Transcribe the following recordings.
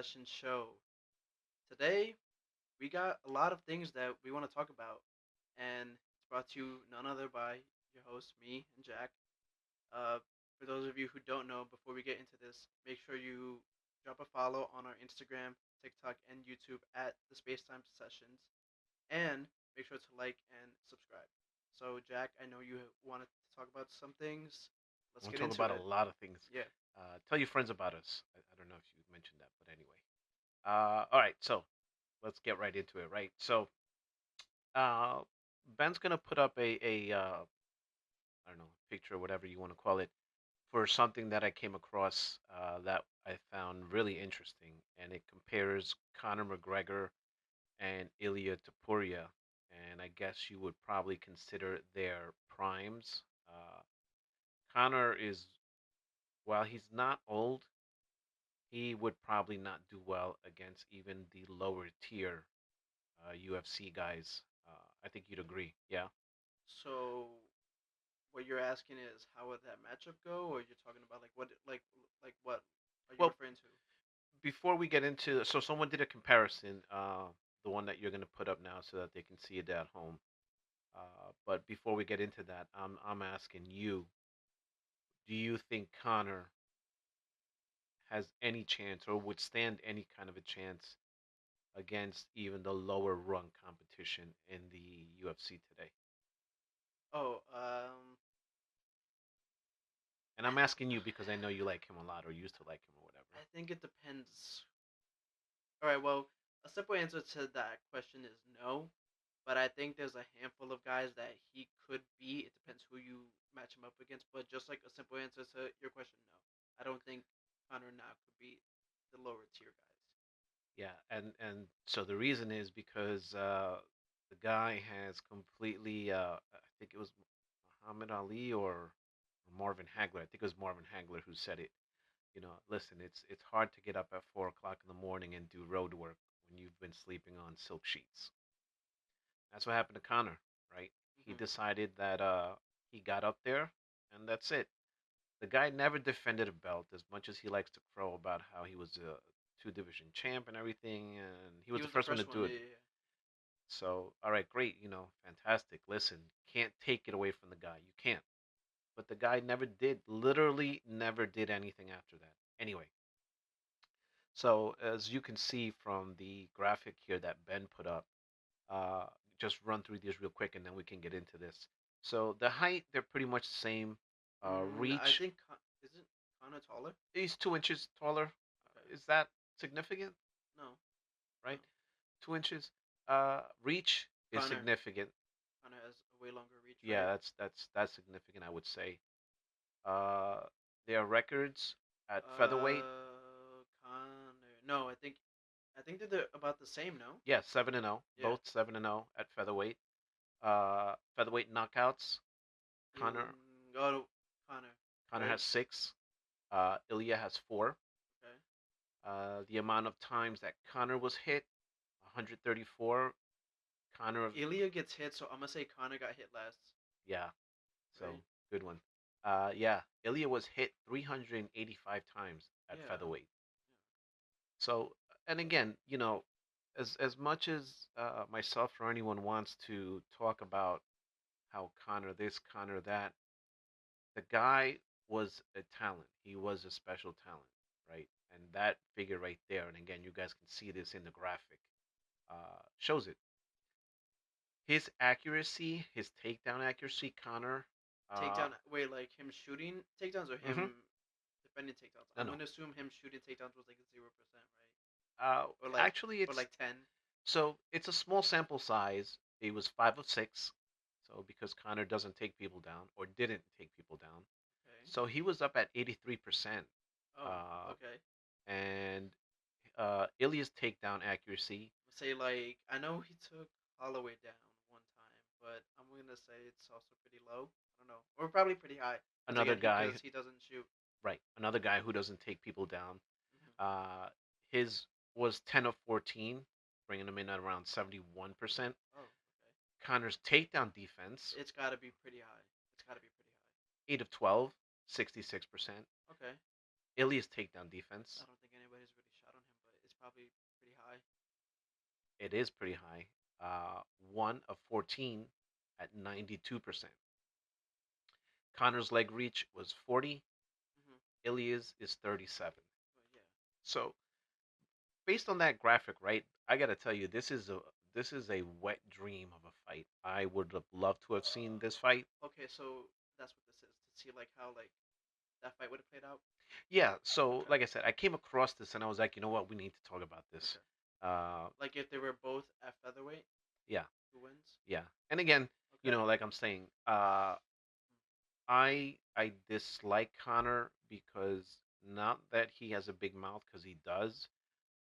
Sessions show. Today, we got a lot of things that we want to talk about, and it's brought to you none other by your host, me and Jack. Uh, for those of you who don't know, before we get into this, make sure you drop a follow on our Instagram, TikTok, and YouTube at the SpaceTime Sessions, and make sure to like and subscribe. So, Jack, I know you wanted to talk about some things. Let's We'll get talk into about a it. lot of things. Yeah. Tell your friends about us. I don't know if you mentioned that, but anyway. All right, so let's get right into it. Right, so uh, Ben's gonna put up a I don't know, picture or whatever you want to call it for something that I came across that I found really interesting, and it compares Conor McGregor and Ilia Topuria, and I guess you would probably consider their primes. Conor is, while he's not old, he would probably not do well against even the lower tier UFC guys. I think you'd agree. Yeah. So, what you're asking is how would that matchup go, or you're talking about like what are you Well, referring to? before we get into, so someone did a comparison, the one that you're going to put up now, so that they can see it at home. But before we get into that, I'm asking you: do you think Connor has any chance, or would stand any kind of a chance against even the lower rung competition in the UFC today? Oh, And I'm asking you because I know you like him a lot, or used to like him, or whatever. I think it depends. All right, well, a simple answer to that question is no, but I think there's a handful of guys that he could beat. It depends who you match him up against, but just like a simple answer to your question, no, I don't think Connor now could beat the lower tier guys. Yeah, and so the reason is because the guy has completely. I think it was Muhammad Ali or Marvin Hagler. I think it was Marvin Hagler who said it. Listen, it's hard to get up at 4 o'clock in the morning and do road work when you've been sleeping on silk sheets. That's what happened to Connor, right? He Hmm. decided that he got up there, and that's it. The guy never defended a belt, as much as he likes to crow about how he was a two division champ and everything, and he He was the was the first one to first one, do yeah, it. yeah, So, all right, great, fantastic. Listen, can't take it away from the guy. You can't. But the guy never did, literally never did anything after that. Anyway, so as you can see from the graphic here that Ben put up, uh, just run through these real quick and then we can get into this. So the height, they're pretty much the same. yeah. I Reach, think isn't Connor taller? he's 2 inches taller. Okay. Is that significant? No, no. Right? 2 inches. Reach is Connor significant. Connor has a way longer reach, Yeah, right? that's significant. I would say. Uh, their records at featherweight. Connor. No, I think that they're about the same. No. Yeah, 7-0. Yeah. Both 7-0 at featherweight. Featherweight knockouts. Connor Oh, Connor. Connor Right. has six. Ilya has four. Okay. The amount of times that Connor was hit, 134. Connor, Ilya gets hit, so I'm gonna say Connor got hit last. yeah, so Right. good one. Yeah, Ilya was hit 385 times at Yeah. featherweight. So, and again, as much as myself or anyone wants to talk about how Connor this, Connor that, the guy was a talent. He was a special talent, right? And that figure right there, and again, you guys can see this in the graphic, shows it. His accuracy, his takedown accuracy, Connor. Uh, Takedown. Wait, like him shooting takedowns or hmm him defending takedowns? No, I'm no. gonna assume him shooting takedowns was like 0%, right? Uh, Or like Actually, or it's like 10. so it's a small sample size. He was 5 of 6, so because Connor doesn't take people down or didn't take people down, Okay. so he was up at 83%. Oh, Uh, okay. and Ilya's takedown accuracy. Say like I know he took Holloway down one time, but I'm gonna say it's also pretty low. I don't know, or probably pretty high, because Another again, guy, because he doesn't shoot. right? Another guy who doesn't take people down. Hmm. Uh, his was 10 of 14, bringing him in at around 71%. Oh, okay. Connor's takedown defense, It's got to be pretty high. It's got to be pretty 8 of 12, 66%. high. Okay. Ilya's takedown I defense, don't think anybody's really shot on him, but it's probably pretty high. It is pretty high. 1 of 14 at 92%. Connor's leg reach was 40. Hmm. Ilia's is 37. But yeah, So based on that graphic, right? I gotta tell you, this is a wet dream of a fight. I would have loved to have seen this fight. okay, so that's what this is to see like how like that fight would have played out. Yeah. So Okay, like I said, I came across this and I was like, you know what? We need to talk about this. okay. Uh, Like if they were both at featherweight, yeah, who wins? yeah. And again, Okay. like I'm saying, I dislike Connor because not that he has a big mouth, because he does,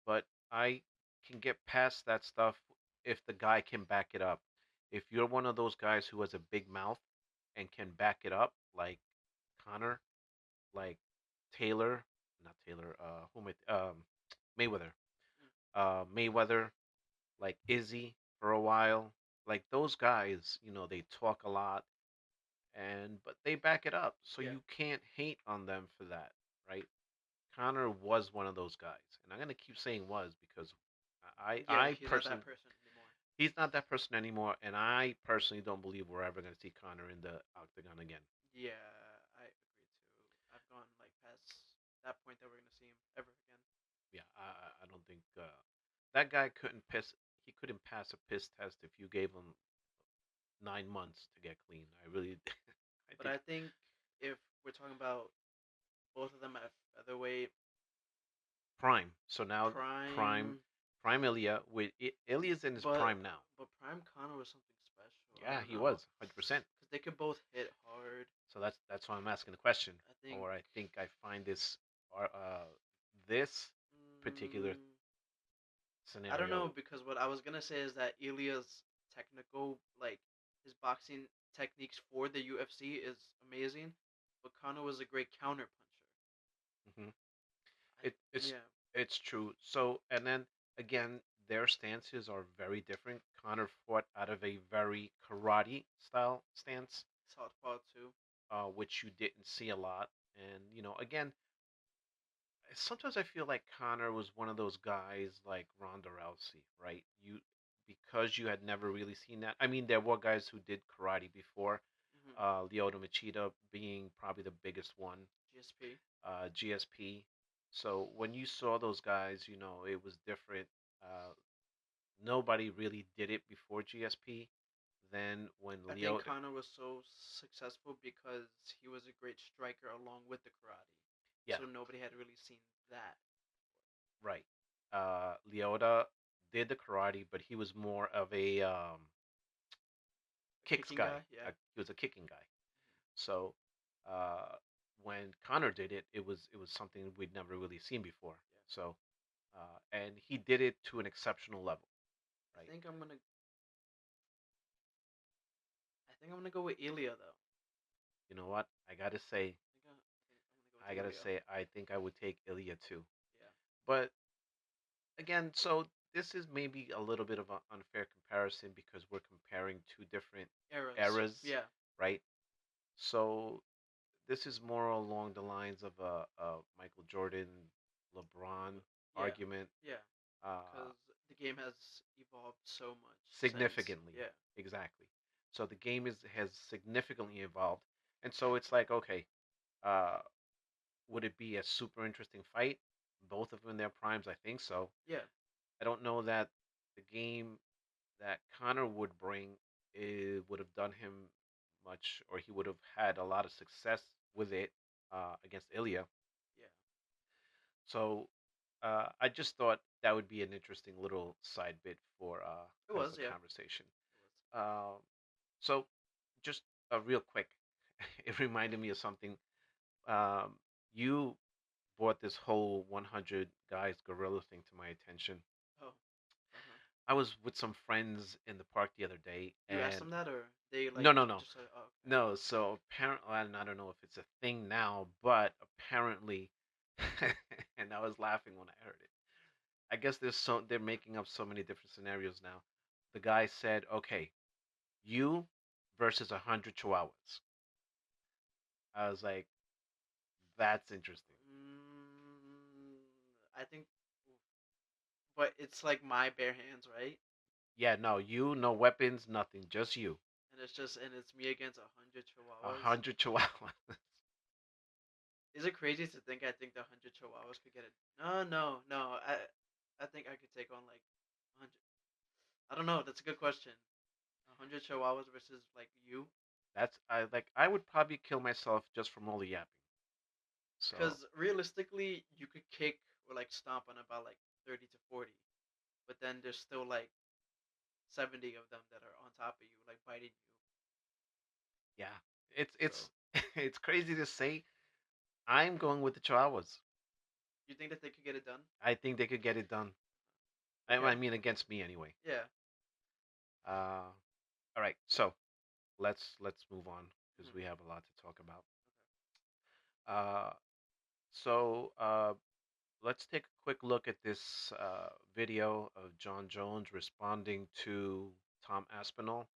but I can get past that stuff if the guy can back it up. If you're one of those guys who has a big mouth and can back it up, like Connor, like Taylor, not Taylor, who am I? Mayweather, Mm. Mayweather, like Izzy for a while, like those guys, they talk a lot, but they back it up, so Yeah. you can't hate on them for that, right? Connor was one of those guys, and I'm gonna keep saying was because I Yeah, I he's not that personally person anymore. he's not that person anymore, and I personally don't believe we're ever gonna see Connor in the octagon again. Yeah, I agree too. I've gone like past that point that we're gonna see him ever again. Yeah, I don't think that guy couldn't piss. He couldn't pass a piss test if you gave him 9 months to get clean. I really, I But think I think if we're talking about both of them at featherweight, prime. So now prime, prime, prime Ilya with Ilya's in his but prime now. prime Connor was something special. I Yeah, don't he know, was 100%. because they could both hit hard. So that's why I'm asking the question, I think. or I think I find this particular Mm, I don't know scenario. because what I was gonna say is that Ilia's technical, like his boxing techniques for the UFC, is amazing, but Conor was a great counter puncher. Hmm I, It, it's yeah, it's true. So and then again, their stances are very different. Connor fought out of a very karate style stance, southpaw too. which you didn't see a lot. And again, sometimes I feel like Connor was one of those guys like Ronda Rousey, right? Because you had never really seen that. I mean, there were guys who did karate before, Hmm. Lyoto Machida being probably the biggest one, GSP. GSP. So when you saw those guys, it was different. Uh, Nobody really did it before GSP. Then when I think Lyoto, Conor was so successful because he was a great striker along with the karate, yeah, so nobody had really seen that. right. Lyoto did the karate, but he was more of a A kicks kicking guy. guy, yeah. He was a kicking guy. So uh, when Connor did it, it was something we'd never really seen before. Yeah. So and he did it to an exceptional level, I right? think I'm gonna. I think I'm gonna go with Ilya though. You know what? I think I'm gonna go with Ilya. I think I would take Ilya too. Yeah. But again, so this is maybe a little bit of an unfair comparison because we're comparing two different Eras. eras, Yeah. right? So this is more along the lines of a Michael Jordan, LeBron Yeah. argument, Yeah. uh, Because the game has evolved so much since. significantly, Yeah. exactly. So the game has significantly evolved, and so it's like, okay, uh, would it be a super interesting fight? Both of them in their primes, I think so. Yeah. I don't know that the game that Connor would bring would have done him much, or he would have had a lot of success with it against Ilya. Yeah. So I just thought that would be an interesting little side bit for It kind of was. a Yeah. conversation. It was. Uh, so just real quick, it reminded me of something. Um, you brought this whole 100 guys gorilla thing to my attention. Oh. Uh huh. I was with some friends in the park the other day, You asked and them that, or they like no, no, no, just said, "Oh, okay." no. So apparently, and I don't know if it's a thing now, but apparently, and I was laughing when I heard it. I guess they're making up so many different scenarios now. The guy said, "Okay, you versus 100 chihuahuas." I was like, "That's interesting." I think. but it's like my bare hands, right? Yeah, no, you, no weapons, nothing, just you. And it's me against 100 A chihuahuas. hundred chihuahuas. Is it crazy to think I think the 100 chihuahuas could get it? No, no, no. I think I could take on like 100. I don't know. That's a good question. 100 chihuahuas versus like you, That's I like. I would probably kill myself just from all the yapping. So because realistically, you could kick or like stomp on about like 30 to 40, but then there's still like 70 of them that are on top of you, like biting you. yeah, So, it's it's crazy to say. I'm going with the chihuahuas. you think that they could get it done? I think they could get it done. I Okay. mean, against me anyway. Yeah. Uh, all right, so let's move on because Hmm. we have a lot to talk about. Uh, so let's take a quick look at this video of Jon Jones responding to Tom Aspinall.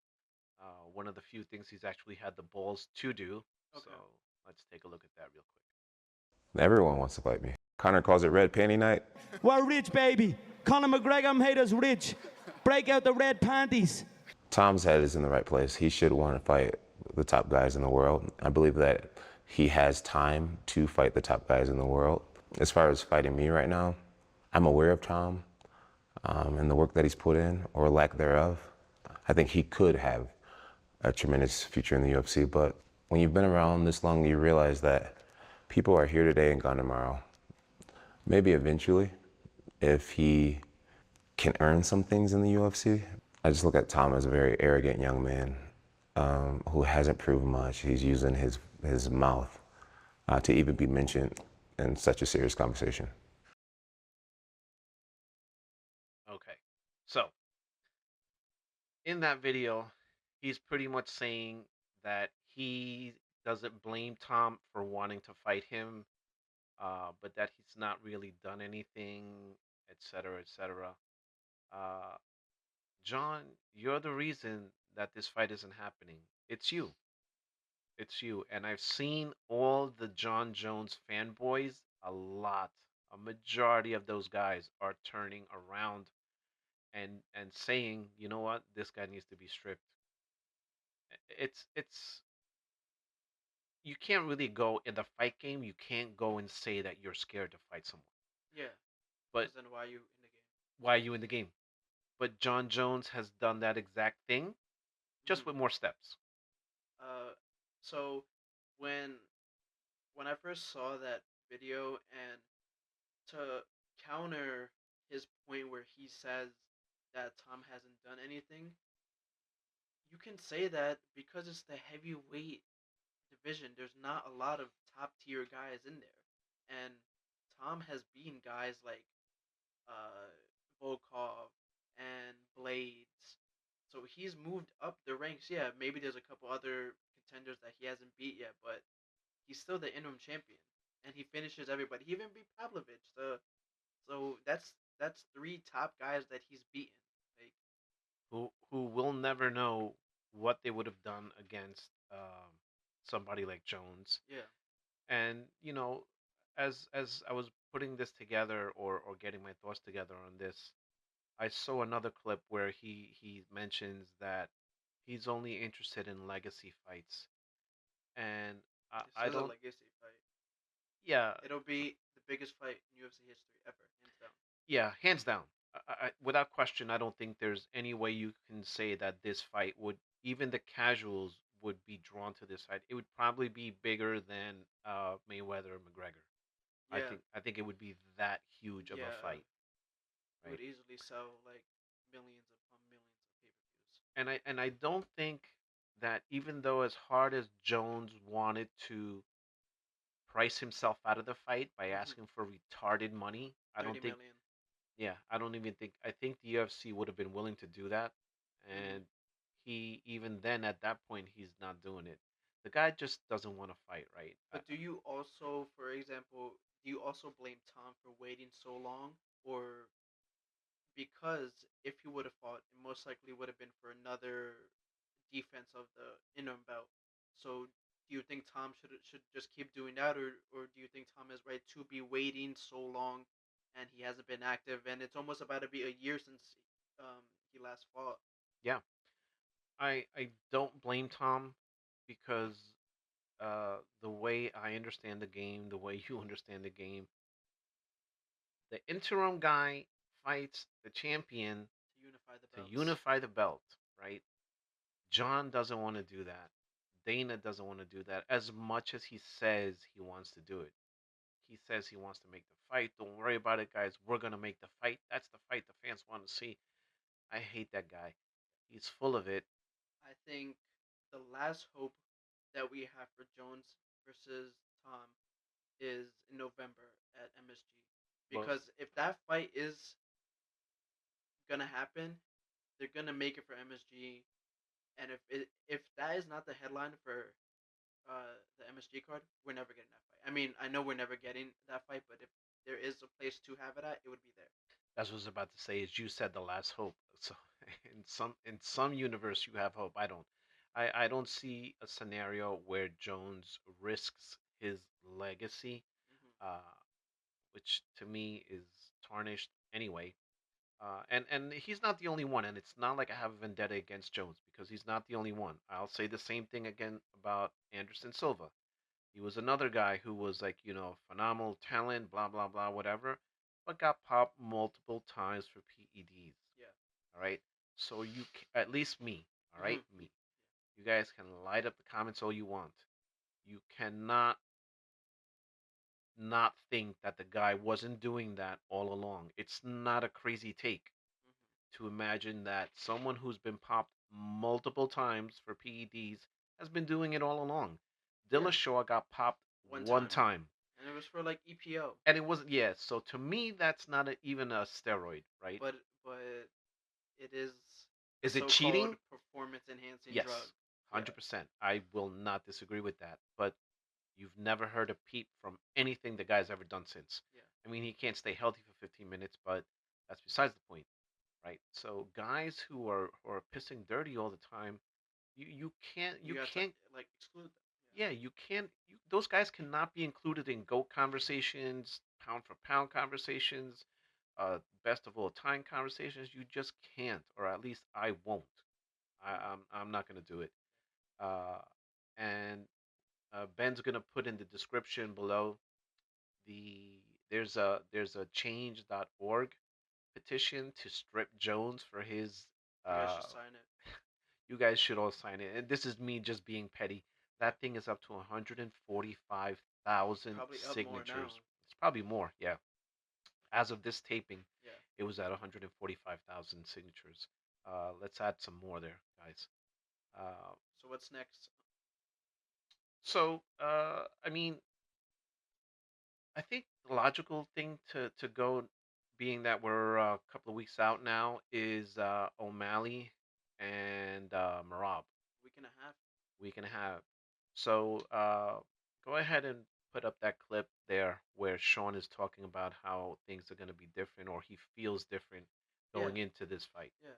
One of the few things he's actually had the balls to do. So Okay. let's take a look at that real quick. Everyone wants to fight me. Conor calls it red panty night. We're rich, baby. Conor McGregor made us rich. Break out the red panties. Tom's head is in the right place. He should want to fight the top guys in the world. I believe that he has time to fight the top guys in the world. As far as fighting me right now, I'm aware of Tom and the work that he's put in, or lack thereof. I think he could have a tremendous future in the UFC, but when you've been around this long, you realize that people are here today and gone tomorrow. Maybe eventually, if he can earn some things in the UFC. I just look at Tom as a very arrogant young man who hasn't proven much. He's using his mouth to even be mentioned in such a serious conversation. Okay, so in that video, he's pretty much saying that he doesn't blame Tom for wanting to fight him, but that he's not really done anything, etc., etc. Uh, John, you're the reason that this fight isn't happening. It's you. It's you. And I've seen all the Jon Jones fanboys a lot. A majority of those guys are turning around and saying, you know what, this guy needs to be stripped. It's you can't really go in the fight game. You can't go and say that you're scared to fight someone. Yeah. But Because then why are you in the game? why are you in the game? But Jon Jones has done that exact thing, just Hmm. with more steps. Uh, so when when I first saw that video, and to counter his point where he says that Tom hasn't done anything, you can say that because it's the heavyweight division. There's not a lot of top tier guys in there, and Tom has beaten guys like uh, Volkov and Blades. So he's moved up the ranks. Yeah, maybe there's a couple other contenders that he hasn't beat yet, but he's still the interim champion, and he finishes everybody. He even beat Pavlovich. So that's three top guys that he's beaten. Like, Who will never know what they would have done against somebody like Jones. yeah, And as I was putting this together or getting my thoughts together on this, I saw another clip where he mentions that he's only interested in legacy fights, and this I is a don't. legacy fight. Yeah, It'll be the biggest fight in UFC history ever, hands down. yeah, hands down. Without question, I don't think there's any way you can say that this fight would, even the casuals would be drawn to this fight. It would probably be bigger than Mayweather and McGregor. Yeah, I think it would be that huge of a yeah, fight, it right? would easily sell like millions upon millions of pay-per-views. And I don't think that even though as hard as Jones wanted to price himself out of the fight by Mm-hmm. asking for retarded money, I don't 30 think. million. Yeah, I don't even think. I think the UFC would have been willing to do that, Mm-hmm. and he even then at that point he's not doing it. The guy just doesn't want to fight, right? But do you also, for example, do you also blame Tom for waiting so long, or because if he would have fought, it most likely would have been for another defense of the interim belt. So do you think Tom should just keep doing that, or do you think Tom is right to be waiting so long and he hasn't been active, and it's almost about to be a year since he last fought. Yeah, I don't blame Tom because the way I understand the game, the way you understand the game, the interim guy fights the champion To unify the to belts. unify the belt, right? John doesn't want to do that. Dana doesn't want to do that as much as he says he wants to do it. He says he wants to make the fight. Don't worry about it, guys. We're going to make the fight. That's the fight the fans want to see. I hate that guy. He's full of it. I think the last hope that we have for Jones versus Tom is in November at MSG. Well, Because if that fight is gonna happen, they're gonna make it for MSG. And if that is not the headline for the MSG card, we're never getting that fight. I mean, I know we're never getting that fight, but if there is a place to have it at, it would be there. that's what I was about to say. Is you said the last hope. So in some universe you have hope. I don't. I don't see a scenario where Jones risks his legacy, Mm-hmm. uh, which to me is tarnished anyway. And he's not the only one, and it's not like I have a vendetta against Jones because he's not the only one. I'll say the same thing again about Anderson Silva. He was another guy who was like, phenomenal talent, blah blah blah, whatever, but got popped multiple times for PEDs. Yeah. All right, so at least me, all right, Mm-hmm. me. You guys can light up the comments all you want. You cannot not think that the guy wasn't doing that all along. It's not a crazy take to imagine that someone who's been popped multiple times for PEDs has been doing it all along. Yeah. Dillashaw got popped One one time. time. And it was for like EPO. And it wasn't, yeah. So to me, that's not even a steroid, right? But it is a Is it so-called cheating? performance enhancing Yes, drug. Yeah. 100%. I will not disagree with that. But you've never heard a peep from anything the guy's ever done since. Yeah. I mean, he can't stay healthy for 15 minutes, but that's besides the point, right? So guys who are pissing dirty all the time, you can't you You got to can't like exclude them. yeah, you can't those guys cannot be included in GOAT conversations, pound for pound conversations, best of all time conversations. You just can't, or at least I won't. I'm not gonna do it. Uh, and Ben's gonna put in the description below the there's a change.org petition to strip Jones for his You guys uh should sign it. you guys should all sign it. And this is me just being petty. That thing is up to 145,000 Probably up more now. signatures. It's probably more, yeah. As of this taping, Yeah. it was at 145,000 signatures. Let's add some more there, guys. Uh, So what's next? I mean, I think the logical thing to go, being that we're a couple of weeks out now, is O'Malley and Marab. Week and a half. Week and a half. So go ahead and put up that clip there where Sean is talking about how things are going to be different, or he feels different going into this fight. Yeah.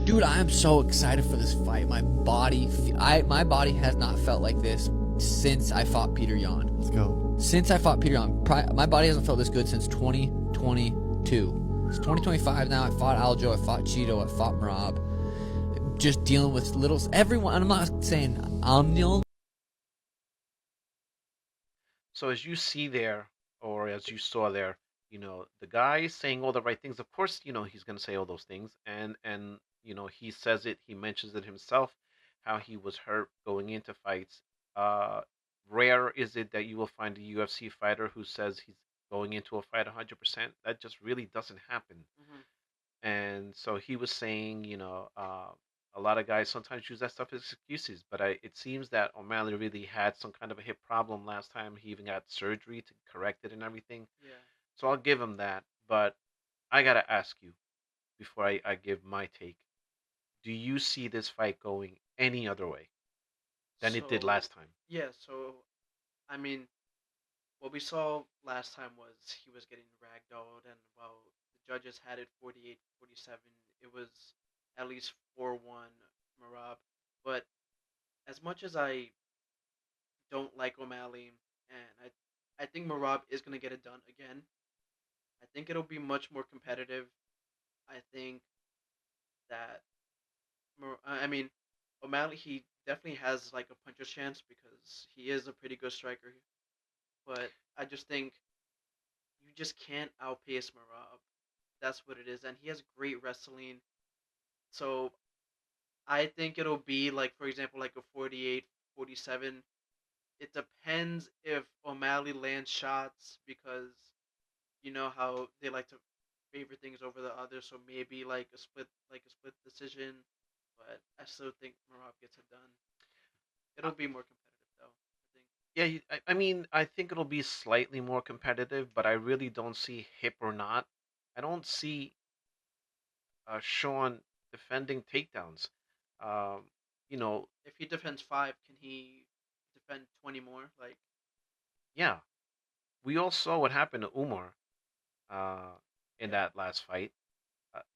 Dude, I am so excited for this fight. My body has not felt like this since I fought Peter Yan. Let's go. Since I fought Peter Yan, my body hasn't felt this good since 2022. It's 2025 now. I fought Aljo, I fought Cheeto, I fought Marab. Just dealing with everyone. I'm not saying I'm the only. So as you see there, or as you saw there, the guy is saying all the right things. Of course, he's going to say all those things, and he says it. He mentions it himself, how he was hurt going into fights. Rare is it that you will find a UFC fighter who says he's going into a fight 100%. That just really doesn't happen. Mm-hmm. And so he was saying, a lot of guys sometimes use that stuff as excuses, but it seems that O'Malley really had some kind of a hip problem last time. He even got surgery to correct it and everything. Yeah. So I'll give him that. But I got to ask you before I give my take, do you see this fight going any other way than it did last time? Yeah, so, I mean, what we saw last time was he was getting ragdolled, and while the judges had it 48-47, it was at least 4-1 Marab. But as much as I don't like O'Malley, and I think Marab is going to get it done again, I think it'll be much more competitive. I think that I mean, O'Malley, he definitely has like a puncher's chance because he is a pretty good striker. But I just think you just can't outpace Marab. That's what it is, and he has great wrestling. So I think it'll be like, for example, like a 48-47. It depends if O'Malley lands shots because you know how they like to favor things over the others. So maybe like a split decision. But I still think Marab gets it done. It'll be more competitive though. I think. Yeah, I mean, I think it'll be slightly more competitive, but I really don't see hip or not. I don't see Sean defending takedowns. Um, you know, If he defends 5, can he defend 20 more? Like, yeah, we all saw what happened to Umar uh, in yeah. that last fight,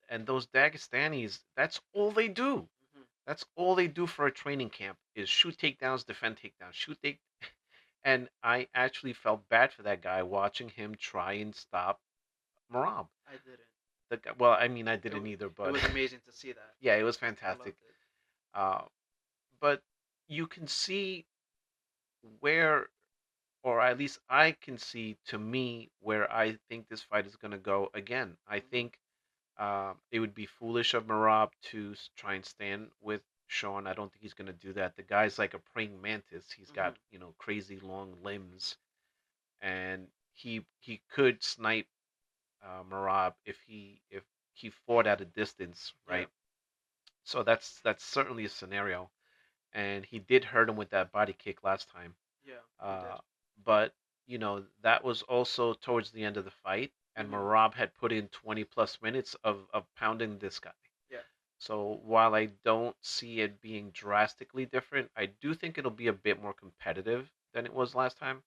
and those Dagestanis. That's all they do. Hmm. That's all they do for a training camp is shoot takedowns, defend takedowns, shoot take. And I actually felt bad for that guy watching him try and stop Marab. I didn't. Well, I mean, I It, didn't either, it but was amazing to see that. yeah, it was I fantastic. loved it. Uh, but you can see where, or at least I can see to me where I think this fight is going to go again. I Hmm. think it would be foolish of Marab to try and stand with Sean. I don't think he's going to do that. The guy's like a praying mantis. He's Hmm. got crazy long limbs, and he could snipe Marab if he fought at a distance, Yeah. right? So that's certainly a scenario, and he did hurt him with that body kick last time. Yeah. He Uh, did. but that was also towards the end of the fight, and Hmm. Marab had put in 20 plus minutes of pounding this guy. Yeah. So while I don't see it being drastically different, I do think it'll be a bit more competitive than it was last time.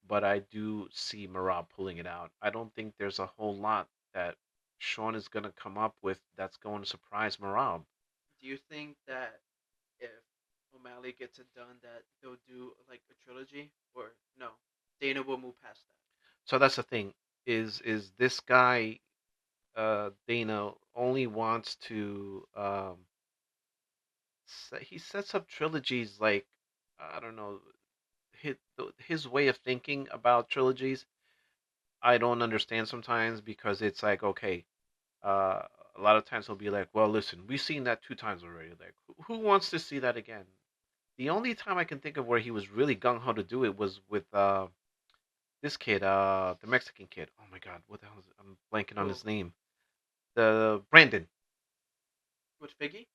But I do see Marab pulling it out. I don't think there's a whole lot that Sean is going to come up with that's going to surprise Marab. Do you think that if O'Malley gets it done, that they'll do like a trilogy, or no? Dana will move past that. So that's the thing. Is this guy Dana only wants to he sets up trilogies like I don't know his way of thinking about trilogies. I don't understand sometimes because it's like okay, uh, a lot of times he'll be like, well, listen, we've seen that 2 times already. Like, who wants to see that again? The only time I can think of where he was really gung ho to do it was with this kid, the Mexican kid. Oh my God, what the hell is it? I'm blanking on Who his name. The Brandon with Figgy,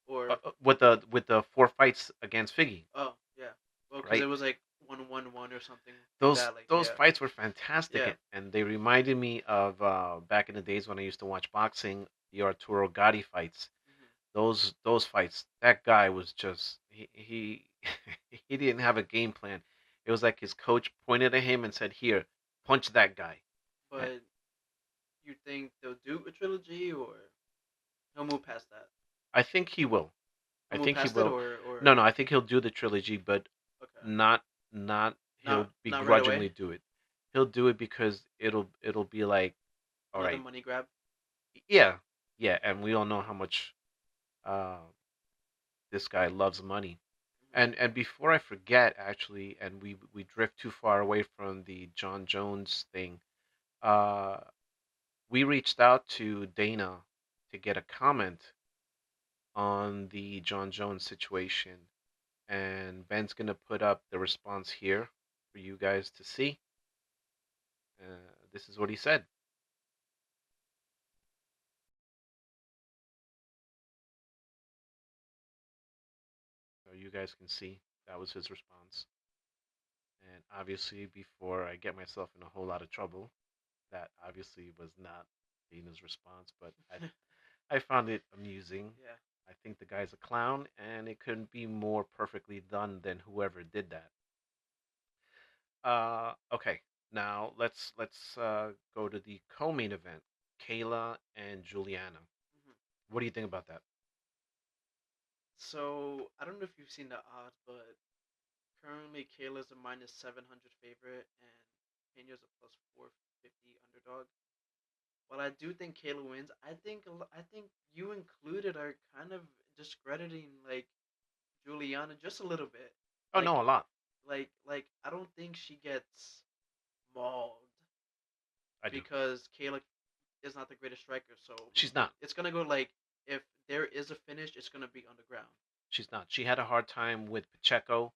or with the 4 fights against Figgy, oh yeah, well because it right? was like 1-1-1 or something like Those that. Like those yeah, fights were fantastic, yeah. and they reminded me of back in the days when I used to watch boxing, the Arturo Gatti fights. Hmm. Those fights, that guy was just he he didn't have a game plan. It was like his coach pointed at him and said, "Here, punch that guy." And But you think they'll do a trilogy, or he'll move past that? I think he will. I He'll move think he past it, will. or No, I think he'll do the trilogy, but okay, not not he'll not right away. begrudgingly do it. He'll do it because it'll be like, all Another right, money grab. yeah, yeah, and we all know how much uh, this guy loves money. Hmm. And before I forget, actually, and we drift too far away from the Jon Jones thing, uh, we reached out to Dana to get a comment on the Jon Jones situation, and Ben's gonna put up the response here for you guys to see. This is what he said. So you guys can see that was his response. And obviously, before I get myself in a whole lot of trouble, that obviously was not Dana's response, but I found it amusing. Yeah. I think the guy's a clown, and it couldn't be more perfectly done than whoever did that. Okay, now let's go to the co-main event, Kayla and Juliana. Hmm. What do you think about that? So I don't know if you've seen the odds, but currently Kayla's a -700 favorite and Pena's a +450. 50-50 underdog. But I do think Kayla wins. I think you included are kind of discrediting like Juliana just a little bit. Oh no, Like a lot. like I don't think she gets mauled I do. because Kayla is not the greatest striker. So She's not. it's gonna go like if there is a finish, it's gonna be underground. She's not. She had a hard time with Pacheco.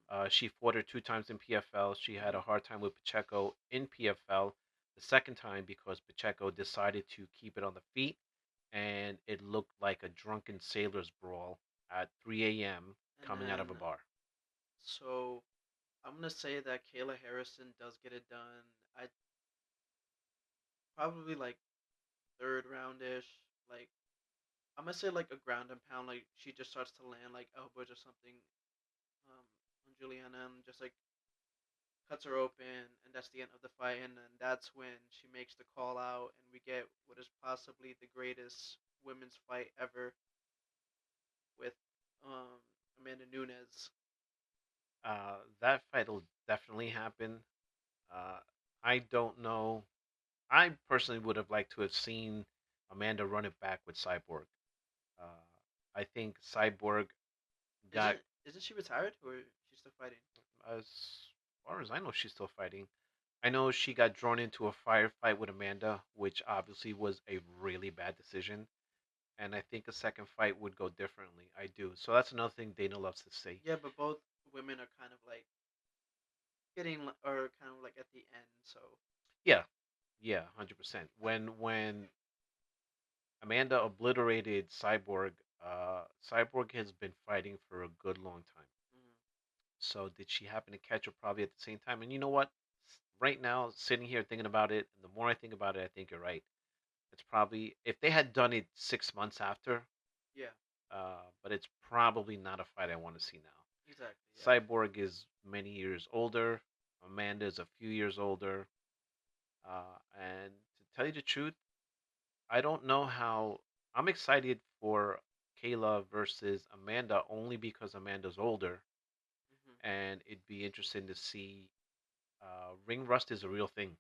Hmm. She fought her 2 times in PFL. She had a Hmm. hard time with Pacheco in PFL the second time because Pacheco decided to keep it on the feet, and it looked like a drunken sailor's brawl at 3 a.m. And coming out of a then bar. so I'm gonna say that Kayla Harrison does get it done. I probably like third roundish. Like I'm gonna say like a ground and pound. Like she just starts to land like elbows or something um, on Juliana and just like cuts her open, and that's the end of the fight. And then that's when she makes the call out, and we get what is possibly the greatest women's fight ever with um, Amanda Nunes. That fight will definitely happen. Uh, I don't know. I personally would have liked to have seen Amanda run it back with Cyborg. Uh, I think Cyborg got, Isn't isn't she retired or she's still fighting? as far as I know, she's still fighting. I know she got drawn into a firefight with Amanda, which obviously was a really bad decision. And I think a second fight would go differently. I do. So that's another thing Dana loves to see. Yeah, but both women are kind of like getting or kind of like at the end. So Yeah, yeah, 100%. When Amanda obliterated Cyborg, Cyborg has been fighting for a good long time. mm, So did she happen to catch her probably at the same time? And you know what? Right now, sitting here thinking about it, and the more I think about it, I think you're right. It's probably if they had done it 6 months after, yeah, but it's probably not a fight I want to see now. exactly. Yeah, Cyborg is many years older. Amanda is a few years older. And to tell you the truth, I don't know how. I'm excited for Kayla versus Amanda only because Amanda's older, hmm, and it'd be interesting to see. Ring rust is a real thing.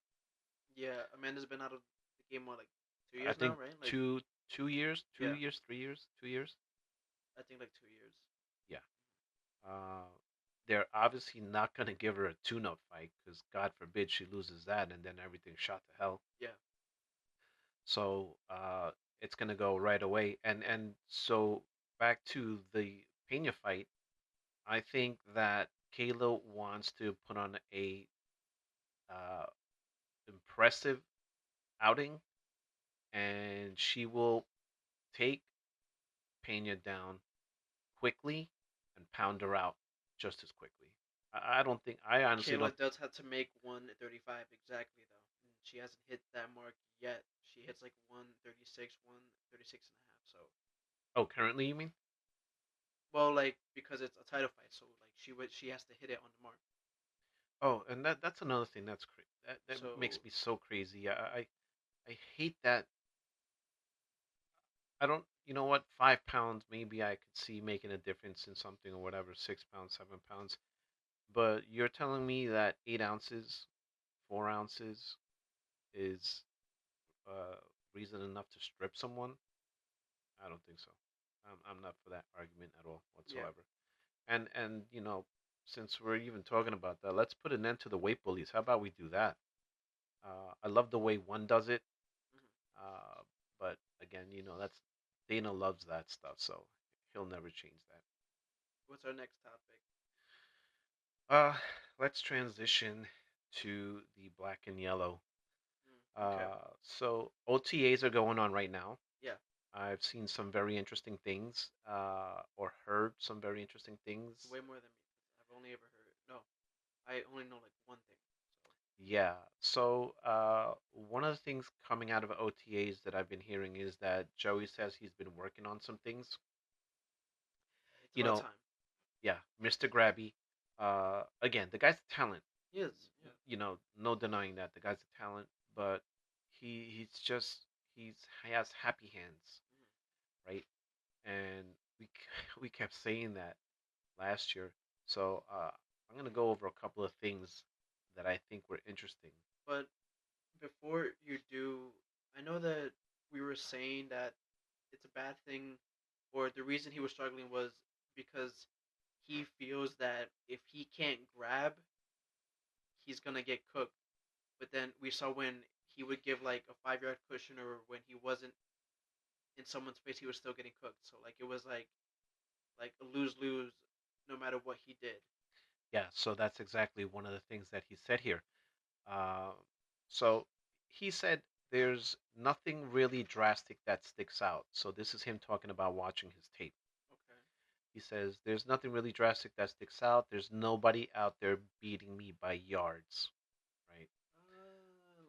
yeah. Amanda's been out of the game what like two I years now, think right? Like 2 years, two yeah, years, 3 years, 2 years. I think like 2 years. Yeah. Uh, they're obviously not gonna give her a tune-up fight because God forbid she loses that and then everything's shot to hell. Yeah, So it's gonna go right away. And so back to the Pena fight, I think that Kayla wants to put on a uh, impressive outing, and she will take Pena down quickly and pound her out just as quickly. I don't think I honestly don't. Kayla does have to make 135 exactly though. And she hasn't hit that mark yet. She hits like 136, 136 and a half. So Oh, currently you mean? well, like because it's a title fight, so like she has to hit it on the mark. Oh, and that's another thing that's that makes So me so crazy. I hate that. I don't. You know what? 5 pounds, maybe I could see making a difference in something or whatever. 6 pounds, 7 pounds. But you're telling me that 8 ounces, 4 ounces is uh, reason enough to strip someone? I don't think so. I'm not for that argument at all yeah. whatsoever. And since we're even talking about that, let's put an end to the weight bullies. How about we do that? I love the way one does it, Hmm. uh, but again, that's Dana loves that stuff, so he'll never change that. What's our next topic? Uh, let's transition to the black and yellow. Okay. So OTAs are going on right now. Yeah. I've seen some very interesting things, or heard some very interesting It's things. way more than me. I've only ever heard. No, I only know like one thing. So Yeah. So one of the things coming out of OTAs that I've been hearing is that Joey says he's been working on some things. it's You about know, time. yeah, Mr. Grabby. Again, the guy's a talent. He is. Yeah. No denying that the guy's a talent, but he's just he has happy hands, Hmm. right? And we we kept saying that last year. So I'm gonna go over a couple of things that I think were interesting. But before you do, I know that we were saying that it's a bad thing, or the reason he was struggling was because he feels that if he can't grab, he's gonna get cooked. But then we saw when he would give like a 5 yard cushion, or when he wasn't in someone's face, he was still getting cooked. So like it was like a lose lose, no matter what he did. Yeah, so that's exactly one of the things that he said here. Uh, so he said there's nothing really drastic that sticks out. So this is him talking about watching his tape. Okay. He says there's nothing really drastic that sticks out. There's nobody out there beating me by yards, right?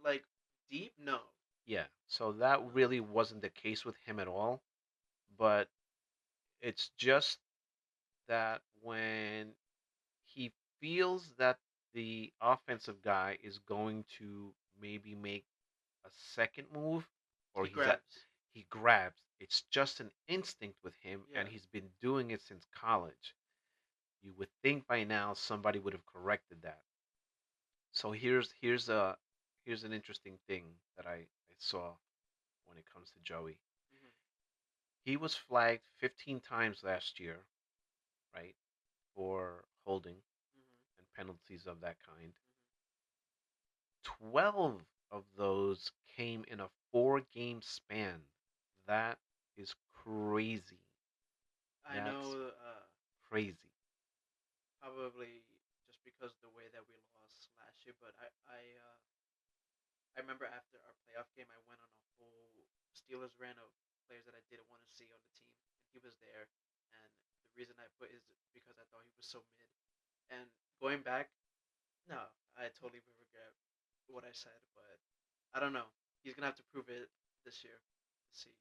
Like deep? No. Yeah. So that really wasn't the case with him at all. But it's just that when he feels that the offensive guy is going to maybe make a second move, or He grabs. he grabs. It's just an instinct with him, Yeah. and he's been doing it since college. You would think by now somebody would have corrected that. So here's an interesting thing that I saw when it comes to Joey. Mhm. He was flagged 15 times last year, right, for holding Mhm. and penalties of that kind. 12 of those came in a 4 game span. That is crazy. I That's know. crazy. Probably just because the way that we lost last year, but I remember after our playoff game, I went on a whole Steelers rant of players that I didn't want to see on the team, and he was there. And the reason I put is because I thought he was so mid. And going back, no, I totally regret what I said, but I don't know. He's gonna have to prove it this year to see.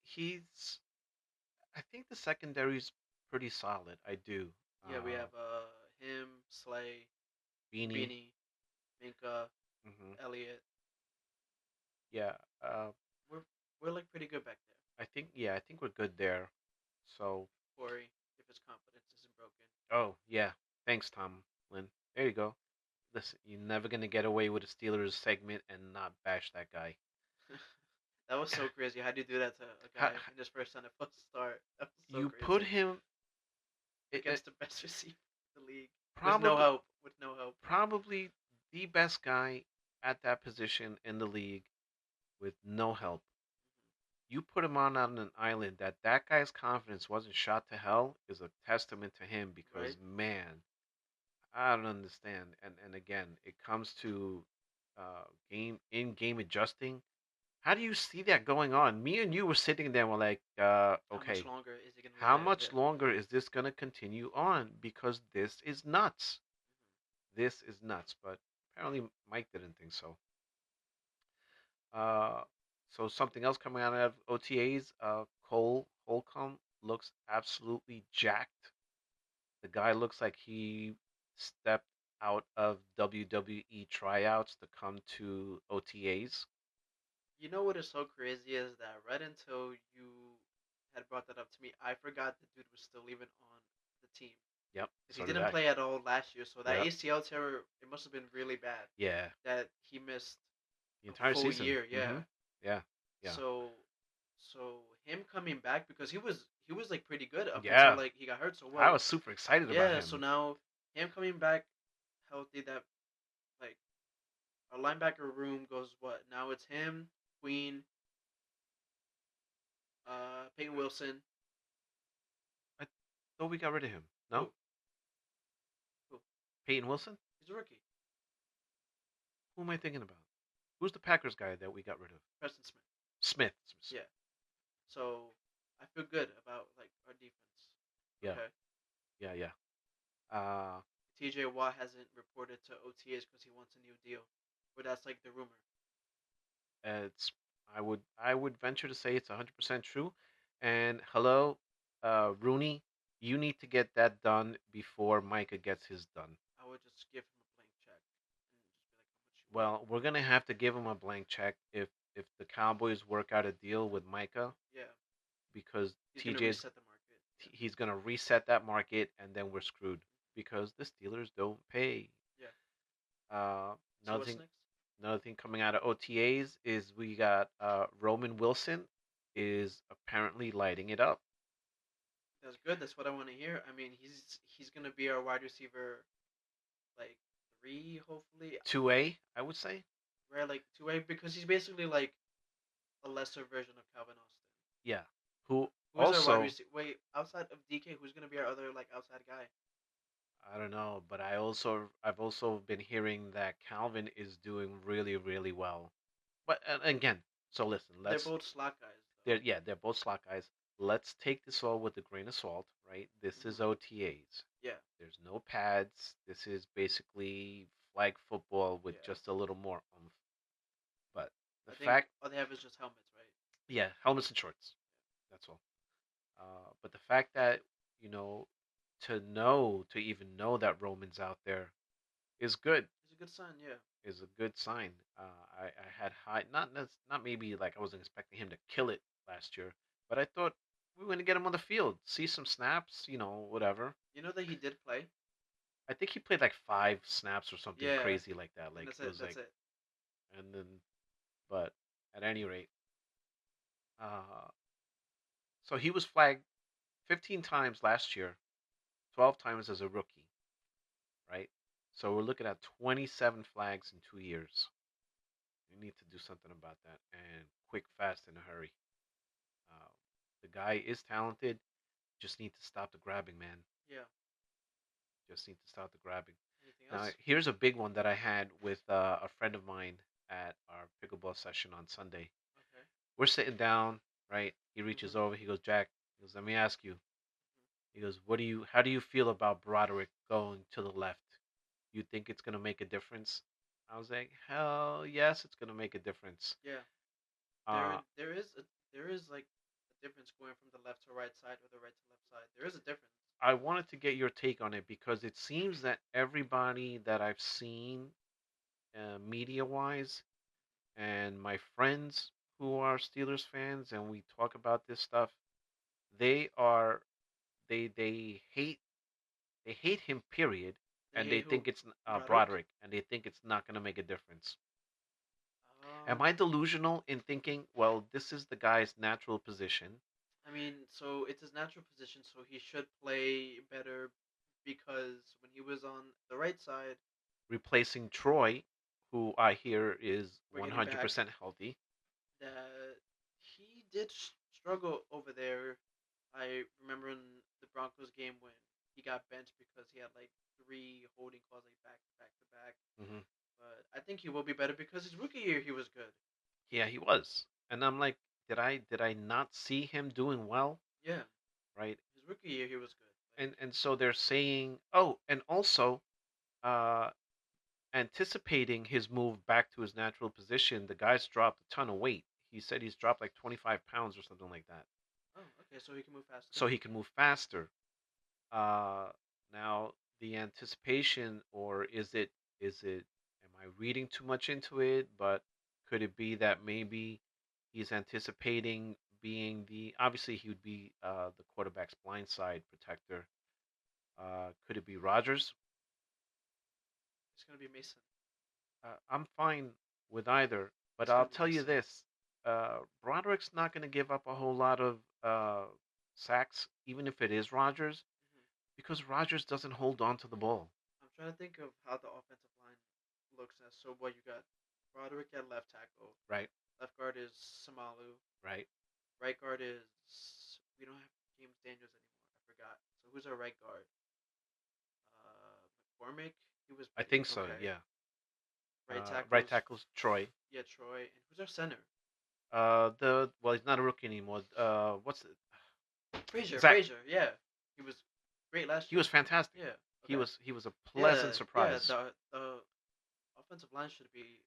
He's I think the secondary's pretty solid. I do. Yeah, we Uh, have him, Slay, Beanie. Beanie, Minka, Hmm. Elliott. Yeah. Uh, We're we're like pretty good back there. I think we're good there. So, Corey, if his confidence isn't broken. oh yeah, thanks, Tom Lynn. There you go. Listen, you're never gonna get away with a Steelers segment and not bash that guy. That was so crazy. How'd you do that to a guy in his first NFL start? That was so You put crazy. him Against the best receiver in the league. With no probably help. With no help. probably the best guy at that position in the league with no help. You put him on an island that guy's confidence wasn't shot to hell is a testament to him Right? because man, I don't understand. And again, it comes to game adjusting. How do you see that going on? Me and you were sitting there and we're like, How much okay, longer is he gonna how live? much Yeah. longer is this gonna continue on? Because this is nuts. This is nuts. But apparently Mike didn't think so. Uh, so something else coming out of OTAs. Cole Holcomb looks absolutely jacked. The guy looks like he stepped out of WWE tryouts to come to OTAs. You know what is so crazy is that right until you had brought that up to me, I forgot the dude was still even on the team. Yep. Because he So did didn't I. play at all last year, so that Yep. ACL tear, it must have been really bad. Yeah. That he missed The a entire full season. year, yeah. Yeah. Yeah. So him coming back because he was like pretty good up until Yeah. like he got hurt. So I what? was super excited about Yeah. So him. now him coming back healthy, that like our linebacker room goes what? Now it's him, Queen, Peyton Wilson. I thought we got rid of him. No? Who? Who? Peyton Wilson? He's a rookie. Who am I thinking about? Who's the Packers guy that we got rid of? Preston Smith. Smith. Yeah. So I feel good about like our defense. Yeah. Okay. Yeah, yeah. Uh, TJ Watt hasn't reported to OTAs because he wants a new deal. But that's like the rumor. it's I would venture to say it's 100% true. And hello, Rooney, you need to get that done before Micah gets his done. I would just give him a blank check and just be like, how much you Well, we're gonna have to give him a blank check if the Cowboys work out a deal with Micah want? Yeah. because He's gonna TJ's reset the market. he's gonna reset that market and then we're screwed because the Steelers don't pay. Yeah. Uh, So another what's thing, next? Another thing coming out of OTAs is we got Roman Wilson is apparently lighting it up. That's good. That's what I want to hear. I mean, he's gonna be our wide receiver, like 3, hopefully. 2A, I would say. Right, like 2A, because he's basically like a lesser version of Calvin Austin. Yeah. Who Who's our wide also, receiver? Wait, outside of DK, who's gonna be our other like outside guy? I don't know, but I've also been hearing that Calvin is doing really really well. But again, so listen, They're let's both slot guys. they're both slot guys. Let's take this all with a grain of salt, right? This is Mhm. OTAs. Yeah, There's no pads. This is basically flag football with yeah. just a little more oomph. But the I think fact, all they have is just helmets, right? yeah, helmets and shorts. That's all. But the fact that you know to even know that Roman's out there is good. It's a good sign, yeah. Is a good sign. I had high, not maybe like I wasn't expecting him to kill it last year, but I thought we were gonna get him on the field, see some snaps, whatever. You know that he did play. I think he played like 5 snaps or something Yeah, crazy like that. and Like that's it it. was That's like, it. and then, but at any rate, uh, so he was flagged 15 times last year, 12 times as a rookie, right? So we're looking at 27 flags in 2 years. We need to do something about that and quick, fast, in a hurry. Uh, the guy is talented. Just need to stop the grabbing, man. Yeah. Just need to stop the grabbing. Anything Now, else? here's a big one that I had with a friend of mine at our pickleball session on Sunday. Okay. We're sitting down, right? He reaches Mhm. over. He goes, Jack. He goes, let me ask you. He goes, how do you feel about Broderick going to the left? You think it's gonna make a difference? I was like, hell yes, it's gonna make a difference. Yeah. There Uh, there is a there is like a difference going from the left to right side or the right to left side. There is a difference. I wanted to get your take on it because it seems that everybody that I've seen, media wise, and my friends who are Steelers fans, and we talk about this stuff, they are they hate him, period, They and they hate who? think it's Broderick? Broderick, and they think it's not gonna make a difference. Am Um, I delusional in thinking, well, this is the guy's natural position, I mean, so it's his natural position, so he should play better because when he was on the right side, replacing Troy, who I hear is we're getting back 100% healthy? that he did struggle over there. I remember in the Broncos game when he got benched because he had like 3 holding calls like back to back. Hmm. But I think he will be better because his rookie year he was good. Yeah, he was, and I'm like, did I not see him doing well, Yeah, right? his rookie year he was good. Like And so they're saying, oh, and also, uh, anticipating his move back to his natural position, the guy's dropped a ton of weight. He said he's dropped like 25 pounds or something like that, oh okay, so he can move faster. so he can move faster. Uh, Now the anticipation, or is it? Am I reading too much into it? But could it be that maybe he's anticipating being obviously he would be the quarterback's blindside protector. Could it be Rogers? It's gonna be Mason. I'm fine with either, but It's I'll gonna be tell you Mason. this: Broderick's not going to give up a whole lot of sacks, even if it is Rogers, Hmm. because Rogers doesn't hold on to the ball, I'm trying to think of how the offensive line looks as. So what you got? Broderick at left tackle. right? Left guard is Samalu. Right? Right guard is we don't have James Daniels anymore. I forgot. So who's our right guard? McCormick. He was I pretty think so. okay. Yeah. Right Right tackles. tackle's Troy. Yeah, Troy. And who's our center? He's not a rookie anymore. What's it? Frazier. Zach. Frazier. Yeah, he was great last He year. was fantastic. Yeah. He Okay. was he was a Yeah. pleasant Yeah. surprise. The offensive line should be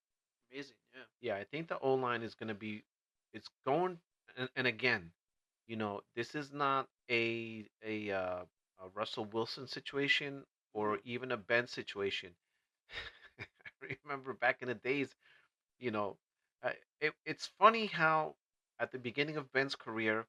amazing. Yeah. Yeah, I think the O line is going to be, it's going, and again, this is not a Russell Wilson situation or Hmm. even a Ben situation. I remember back in the days, you know, it's funny how at the beginning of Ben's career,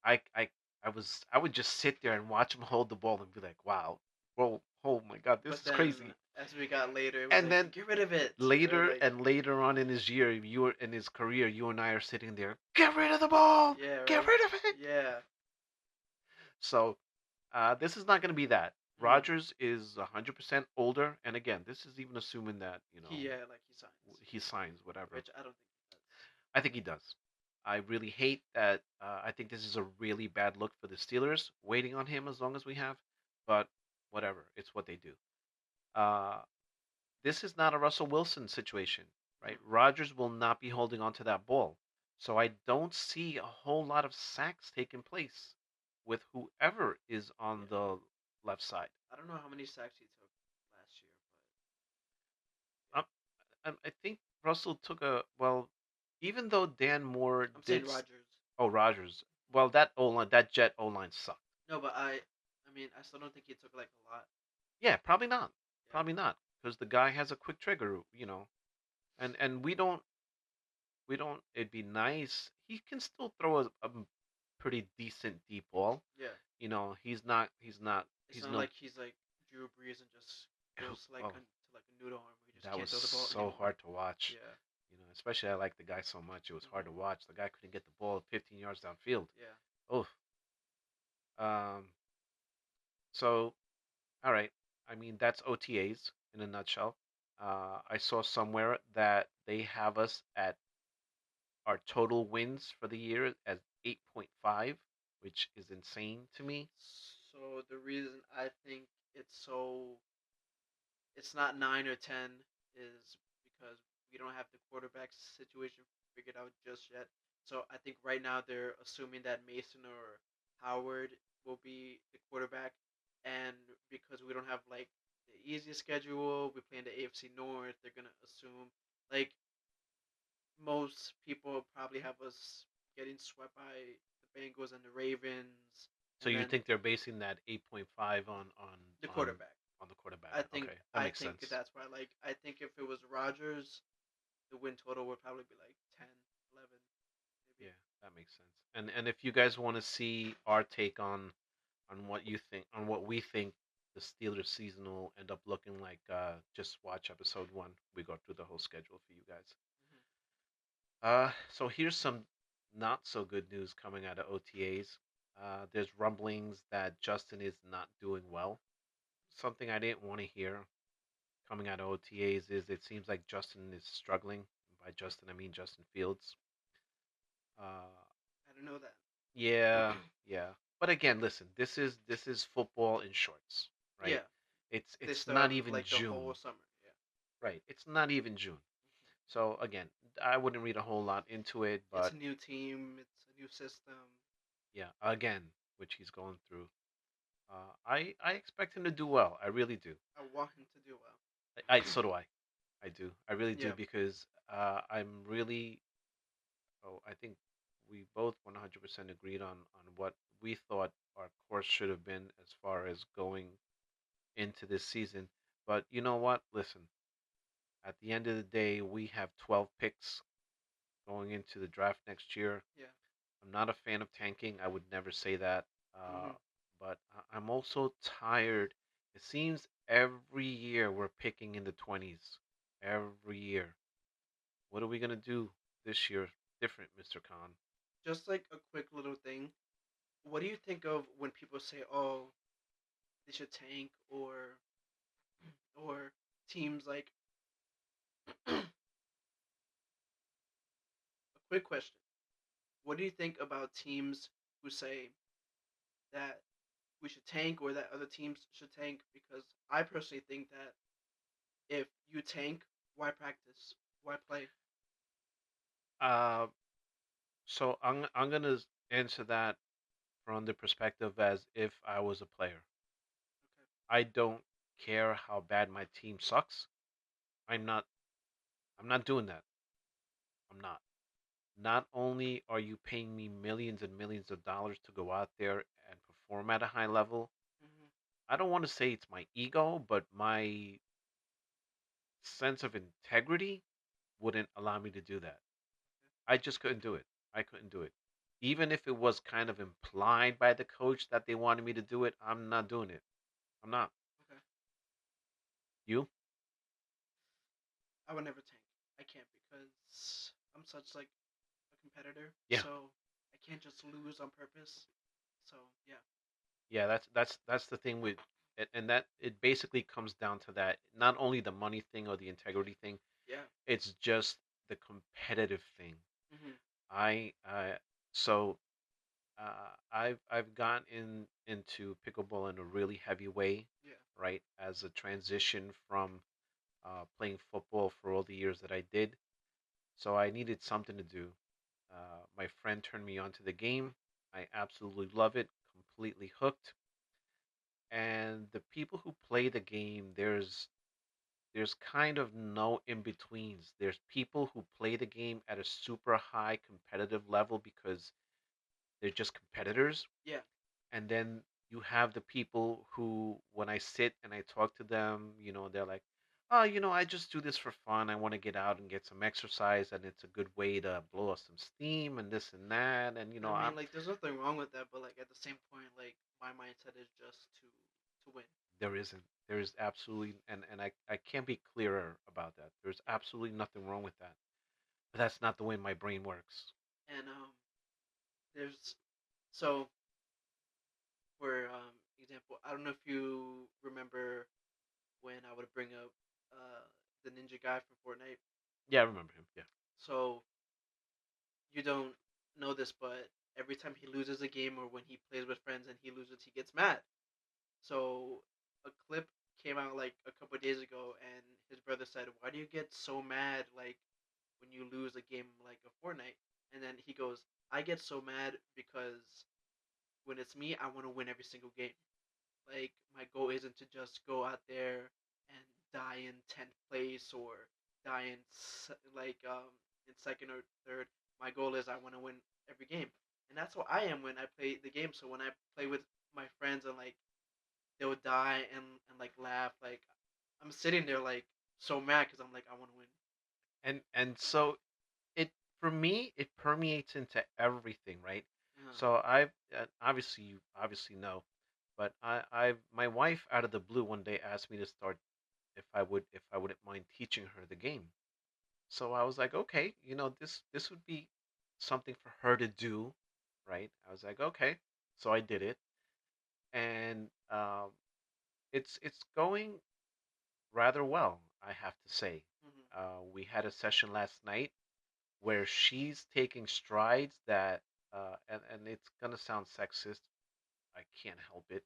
I I I would just sit there and watch him hold the ball and be like, wow, whoa, oh my God, this But is then crazy. as we got later, it was And like, then get rid of it. Or later like, and later on in his year, in his career, you and I are sitting there, get rid of the ball, yeah, right. get rid of it. Yeah. So this is not going to be that. Mhm. Rogers is 100% older, and again, this is even assuming that Like he signs. he signs whatever. Which I don't think he does. I think he does. I really hate that. I think this is a really bad look for the Steelers, waiting on him as long as we have. But whatever, it's what they do. Uh, this is not a Russell Wilson situation, right? Rodgers will not be holding on to that ball. So I don't see a whole lot of sacks taking place with whoever is on the left side. I don't know how many sacks he took last year, Um, I think Russell took even though Dan Moore but I'm saying did. Rodgers. Oh, Rodgers. Well, that Jet O line sucked. No, but I mean, I still don't think he took like a lot. Yeah, probably not. Yeah. Probably not, because the guy has a quick trigger, and we don't. It'd be nice. He can still throw a pretty decent deep ball. Yeah. He's not. He's not. It's He's not no. like he's like Drew Brees and just goes like Oh, to like a noodle arm where he just that can't was throw the ball so anymore. hard to watch. Yeah. Especially I like the guy so much. It was hard to watch. The guy couldn't get the ball 15 yards downfield. Yeah. Oh. Um. So, all right. I mean, that's OTAs in a nutshell. I saw somewhere that they have us at our total wins for the year as 8.5, which is insane to me. So the reason I think it's not 9 or 10 is because we don't have the quarterback situation figured out just yet. So I think right now they're assuming that Mason or Howard will be the quarterback, and because we don't have like the easiest schedule, we play in the AFC North. They're gonna assume like most people probably have us getting swept by the Bengals and the Ravens. So And you then think they're basing that 8.5 the quarterback. on the quarterback? I think Okay, that I makes think sense. that's why. Like I think if it was Rodgers, the win total would probably be like 10, 11, maybe. Yeah, that makes sense. And if you guys want to see our take on what you think on what we think the Steelers season will end up looking like, just watch episode 1. We go through the whole schedule for you guys. So here's some not so good news coming out of OTAs. There's rumblings that Justin is not doing well. Something I didn't want to hear coming out of OTAs is it seems like Justin is struggling. By Justin, I mean Justin Fields. I don't know that. Yeah, yeah. But again, listen, this is football in shorts, right? Yeah, they It's still not have even like the June, whole summer. Yeah, right? It's not even June. So again, I wouldn't read a whole lot into it, it's but a new team. It's a new system. yeah, again, which he's going through. I expect him to do well. I really do. I want him to do well. I so do I. I do. I really do Yeah. because I'm really. Oh, I think we both 100% agreed on what we thought our course should have been as far as going into this season. But you know what? Listen, at the end of the day, we have 12 picks going into the draft next year. Yeah. I'm not a fan of tanking. I would never say that. Mhm. But I'm also tired. It seems every year we're picking in the 20s. Every year. What are we going to do this year different, Mr. Khan? Just like a quick little thing. What do you think of when people say, "Oh, they should tank," or teams like? A quick question. What do you think about teams who say that we should tank or that other teams should tank? Because I personally think that if you tank, why practice? Why play? Uh, so I'm going to answer that from the perspective as if I was a player. I don't care how bad my team sucks. I'm not I'm not doing that. I'm not. Not only are you paying me millions and millions of dollars to go out there and perform at a high level, Mm-hmm. I don't want to say it's my ego, but my sense of integrity wouldn't allow me to do that. I just couldn't do it. I couldn't do it. Even if it was kind of implied by the coach that they wanted me to do it, I'm not doing it. I'm not. Okay. You? I would never tank. I can't because I'm such like a competitor. Yeah, So I can't just lose on purpose. So yeah, yeah. That's the thing with, and that it basically comes down to that. Not only the money thing or the integrity thing, yeah. it's just the competitive thing. Hmm. I so I've gotten into pickleball in a really heavy way, Yeah. right? As a transition from playing football for all the years that I did. So I needed something to do. My friend turned me on to the game. I absolutely love it, completely hooked. And the people who play the game, there's kind of no in betweens. There's people who play the game at a super high competitive level because they're just competitors, Yeah. and then you have the people who, when I sit and I talk to them, they're like, oh, I just do this for fun. I want to get out and get some exercise, and it's a good way to blow off some steam and this and that. And I I'm mean, like, there's nothing wrong with that, but like at the same point, like my mindset is just to win. there isn't. There's absolutely, and I can't be clearer about that. There's absolutely nothing wrong with that. But that's not the way my brain works. And there's so for example, I don't know if you remember when I would bring up the ninja guy from Fortnite. Yeah, I remember him. Yeah. So you don't know this, but every time he loses a game or when he plays with friends and he loses, he gets mad. So a clip came out like a couple of days ago, and his brother said, "Why do you get so mad like when you lose a game like a Fortnite?" And then he goes, "I get so mad because when it's me, I want to win every single game. Like my goal isn't to just go out there and die in 10th place or die in like in second or third. My goal is I want to win every game, and that's what I am when I play the game. So when I play with my friends and like they'll die and like laugh, like I'm sitting there like so mad because I'm like I want to win. And so it for me it permeates into everything, right? Uh, So I've obviously you obviously know, but I my wife out of the blue one day asked me to start if I wouldn't mind teaching her the game. So I was like, okay, this would be something for her to do, right? I was like, okay, so I did it, and it's going rather well, I have to say. mm-hmm. We had a session last night where she's taking strides that, and it's gonna sound sexist. I can't help it.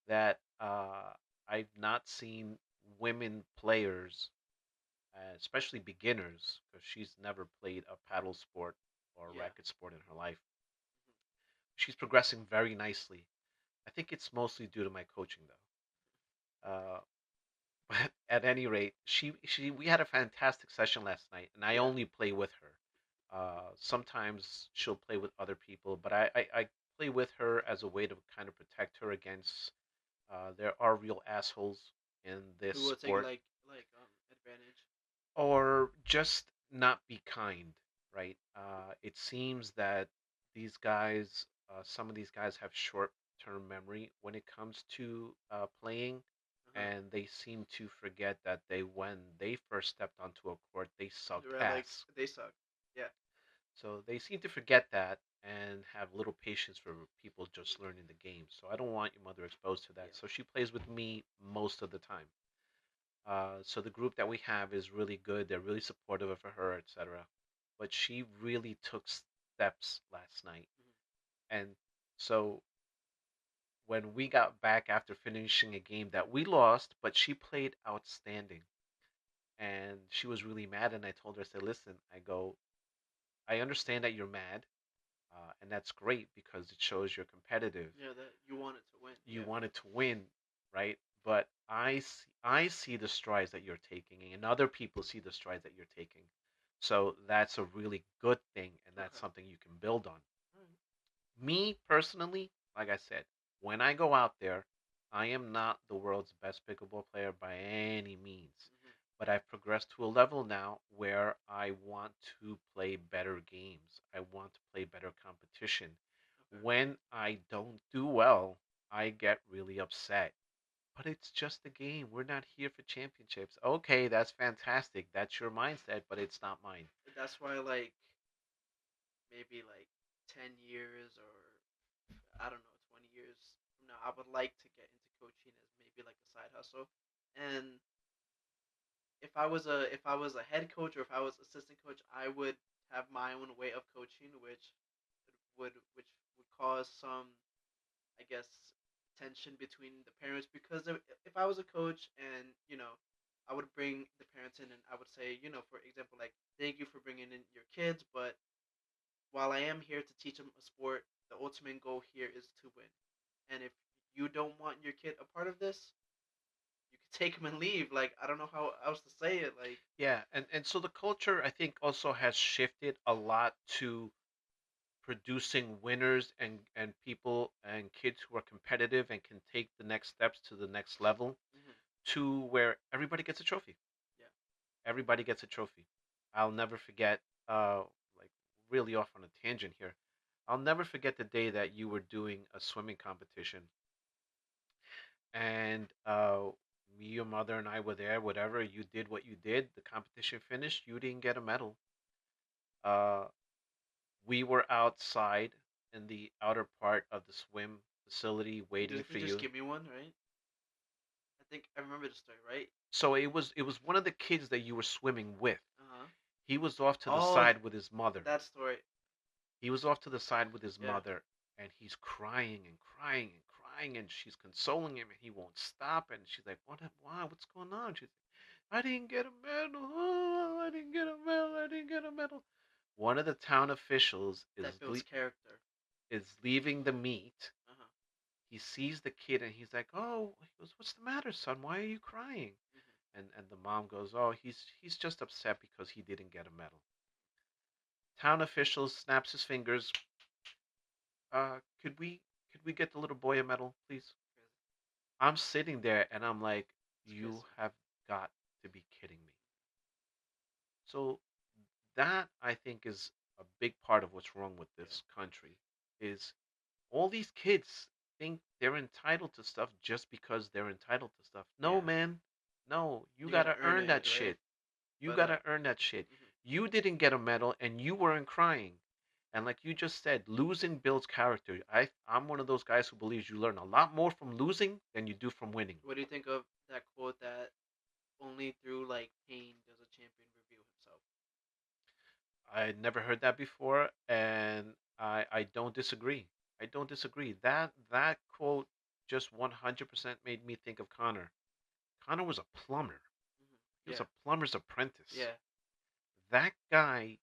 That I've not seen women players, especially beginners, because she's never played a paddle sport or a Yeah. racket sport in her life. She's progressing very nicely. I think it's mostly due to my coaching, though. But at any rate, she we had a fantastic session last night, and I Yeah. only play with her. Sometimes she'll play with other people, but I play with her as a way to kind of protect her against. There are real assholes in this Who will take sport, like advantage? or just not be kind, right? It seems that these guys, some of these guys have short-term memory when it comes to playing, Uh huh. and they seem to forget that when they first stepped onto a court, they sucked Right, like ass. they suck. Yeah. So they seem to forget that and have little patience for people just learning the game. So I don't want your mother exposed to that. Yeah. So she plays with me most of the time. So the group that we have is really good. They're really supportive of her, etc. But she really took steps last night, Mm-hmm. and so when we got back after finishing a game that we lost, but she played outstanding, and she was really mad. And I told her, I said, "Listen, I go, I understand that you're mad, and that's great because it shows you're competitive. Yeah, that you wanted to win. You Yeah. wanted to win, right? But I see the strides that you're taking, and other people see the strides that you're taking. So that's a really good thing, and that's Okay. something you can build on. All right. Me personally, like I said, when I go out there, I am not the world's best pickleball player by any means. Mm-hmm. But I've progressed to a level now where I want to play better games. I want to play better competition. Okay. When I don't do well, I get really upset. But it's just a game. We're not here for championships. Okay, that's fantastic. That's your mindset, but it's not mine. That's why, like, maybe like 10 years or I don't know, 20 years from now, I would like to get into coaching as maybe like a side hustle. And if I was a head coach or if I was assistant coach, I would have my own way of coaching, which would cause some, I guess, tension between the parents because if I was a coach and I would bring the parents in and I would say, for example, like, thank you for bringing in your kids, but while I am here to teach them a sport, the ultimate goal here is to win. And if you don't want your kid a part of this, you can take them and leave. Like, I don't know how else to say it. Like, Yeah, and so the culture I think also has shifted a lot to producing winners and people and kids who are competitive and can take the next steps to the next level hmm to where everybody gets a trophy. yeah, Everybody gets a trophy. I'll never forget, like, really off on a tangent here. I'll never forget the day that you were doing a swimming competition, and me, your mother, and I were there. Whatever you did, what you did, the competition finished. You didn't get a medal. Uh, we were outside in the outer part of the swim facility waiting didn't he for just you. give me one? Right? I think I remember the story. Right? So it was one of the kids that you were swimming with. Uh huh. He was off to the Oh, side with his mother. that story. He was off to the side with his Yeah. mother, and he's crying and crying and crying, and she's consoling him, and he won't stop. And she's like, "What? Why? What's going on?" She's like, "I didn't get a medal. Oh, I didn't get a medal. I didn't get a medal." One of the town officials That builds character. is leaving the meet. Uh huh. He sees the kid, and he's like, "Oh," he goes, "What's the matter, son? Why are you crying?" hmm And the mom goes, "Oh, he's just upset because he didn't get a medal." Town official snaps his fingers. Could we get the little boy a medal, please? I'm sitting there and I'm like, It's you crazy. have got to be kidding me. So that I think is a big part of what's wrong with Yeah. this country is all these kids think they're entitled to stuff just because they're entitled to stuff. No, Yeah. man. No, you You gotta gotta earn earn it, that right? shit. You But gotta earn that shit. mhm. You didn't get a medal and you weren't crying. And like you just said, losing builds character. I'm one of those guys who believes you learn a lot more from losing than you do from winning. What do you think of that quote that only through like pain does a champion reveal himself? I had never heard that before, and I don't disagree. I don't disagree. That quote just 100% made me think of Connor. Connor was a plumber. He was Yeah. a plumber's apprentice. Yeah. That guy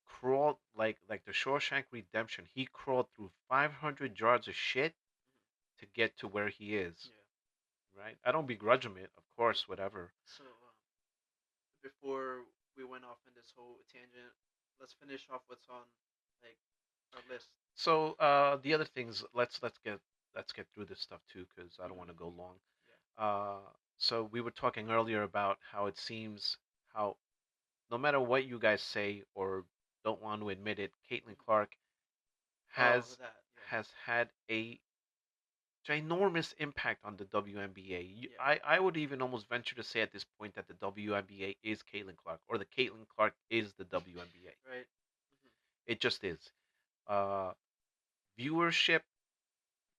crawled like the Shawshank Redemption. He crawled through 500 yards of shit to get to where he is. Yeah. Right? I don't begrudge him it, of course, whatever. So before we went off in this whole tangent, let's finish off what's on like our list. So the other things, let's get through this stuff too, because I don't want to hmm go long. Yeah. Uh, so we were talking earlier about how it seems how no matter what you guys say or don't want to admit it, Caitlin hmm Clark Oh, has that. Yeah. has had a ginormous impact on the WNBA. Yeah. I would even almost venture to say at this point that the WNBA is Caitlin Clark, or the Caitlin Clark is the WNBA. Right. hmm It just is. Uh, Viewership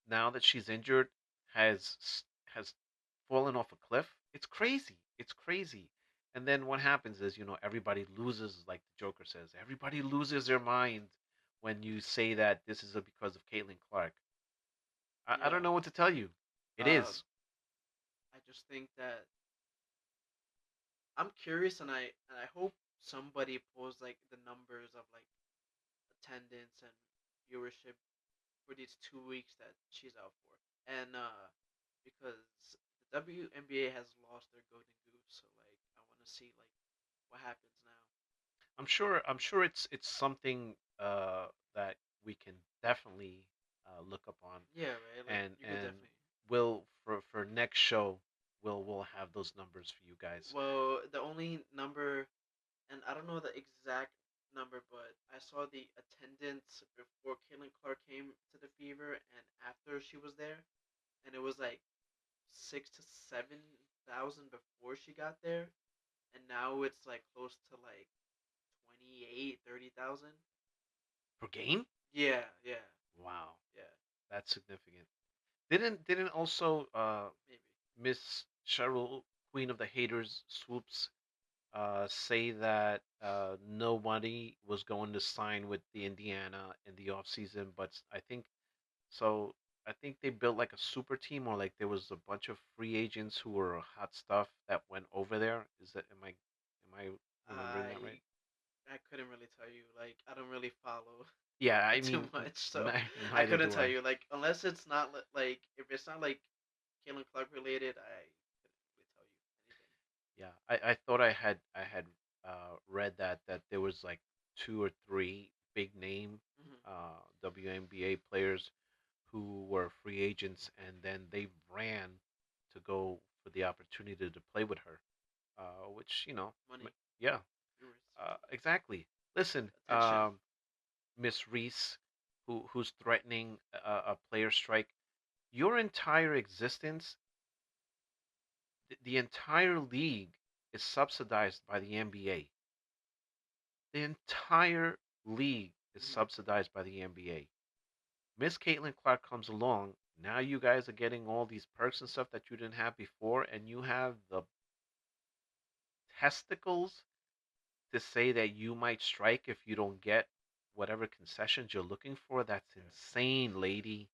now that she's injured has fallen off a cliff. It's crazy. It's crazy. And then what happens is, everybody loses, like the Joker says, everybody loses their mind when you say that this is because of Caitlin Clark. I don't Yeah. know what to tell you. It Uh, is. I just think that I'm curious, and I hope somebody pulls like the numbers of like attendance and viewership for these 2 weeks that she's out for, and because the WNBA has lost their golden goose, so like I want to see like what happens now. I'm sure it's something that we can definitely look up on, Yeah, right. Like and you could and definitely. we'll for next show we'll have those numbers for you guys. Well, the only number, and I don't know the exact number, but I saw the attendance before Caitlin Clark came to the Fever and after she was there, and it was like 6 to 7 thousand before she got there, and now it's like close to like 28, 30,000. per game. Yeah, yeah, Wow, yeah. that's significant. Didn't also Maybe. Miss Cheryl, Queen of the Haters, swoops say that nobody was going to sign with the Indiana in the offseason, but I think so. I think they built like a super team, or like there was a bunch of free agents who were hot stuff that went over there. Is that am I remembering that right? I I couldn't really tell you. Like, I don't really follow Yeah, I too mean, much, so I neither couldn't do tell I. you. Like, unless it's not like if it's not like Caitlin Clark related, I couldn't really tell you anything. Yeah, I thought I had read that there was like two or three big name Hmm. WNBA players who were free agents, and then they ran to go for the opportunity to play with her, which Money, yeah, viewers, exactly. Listen, attention. Miss Reese, who's threatening a player strike, your entire existence, the entire league is subsidized by the NBA. The entire league is Hmm. subsidized by the NBA. Miss Caitlin Clark comes along. Now you guys are getting all these perks and stuff that you didn't have before, and you have the testicles to say that you might strike if you don't get whatever concessions you're looking for. That's insane, lady.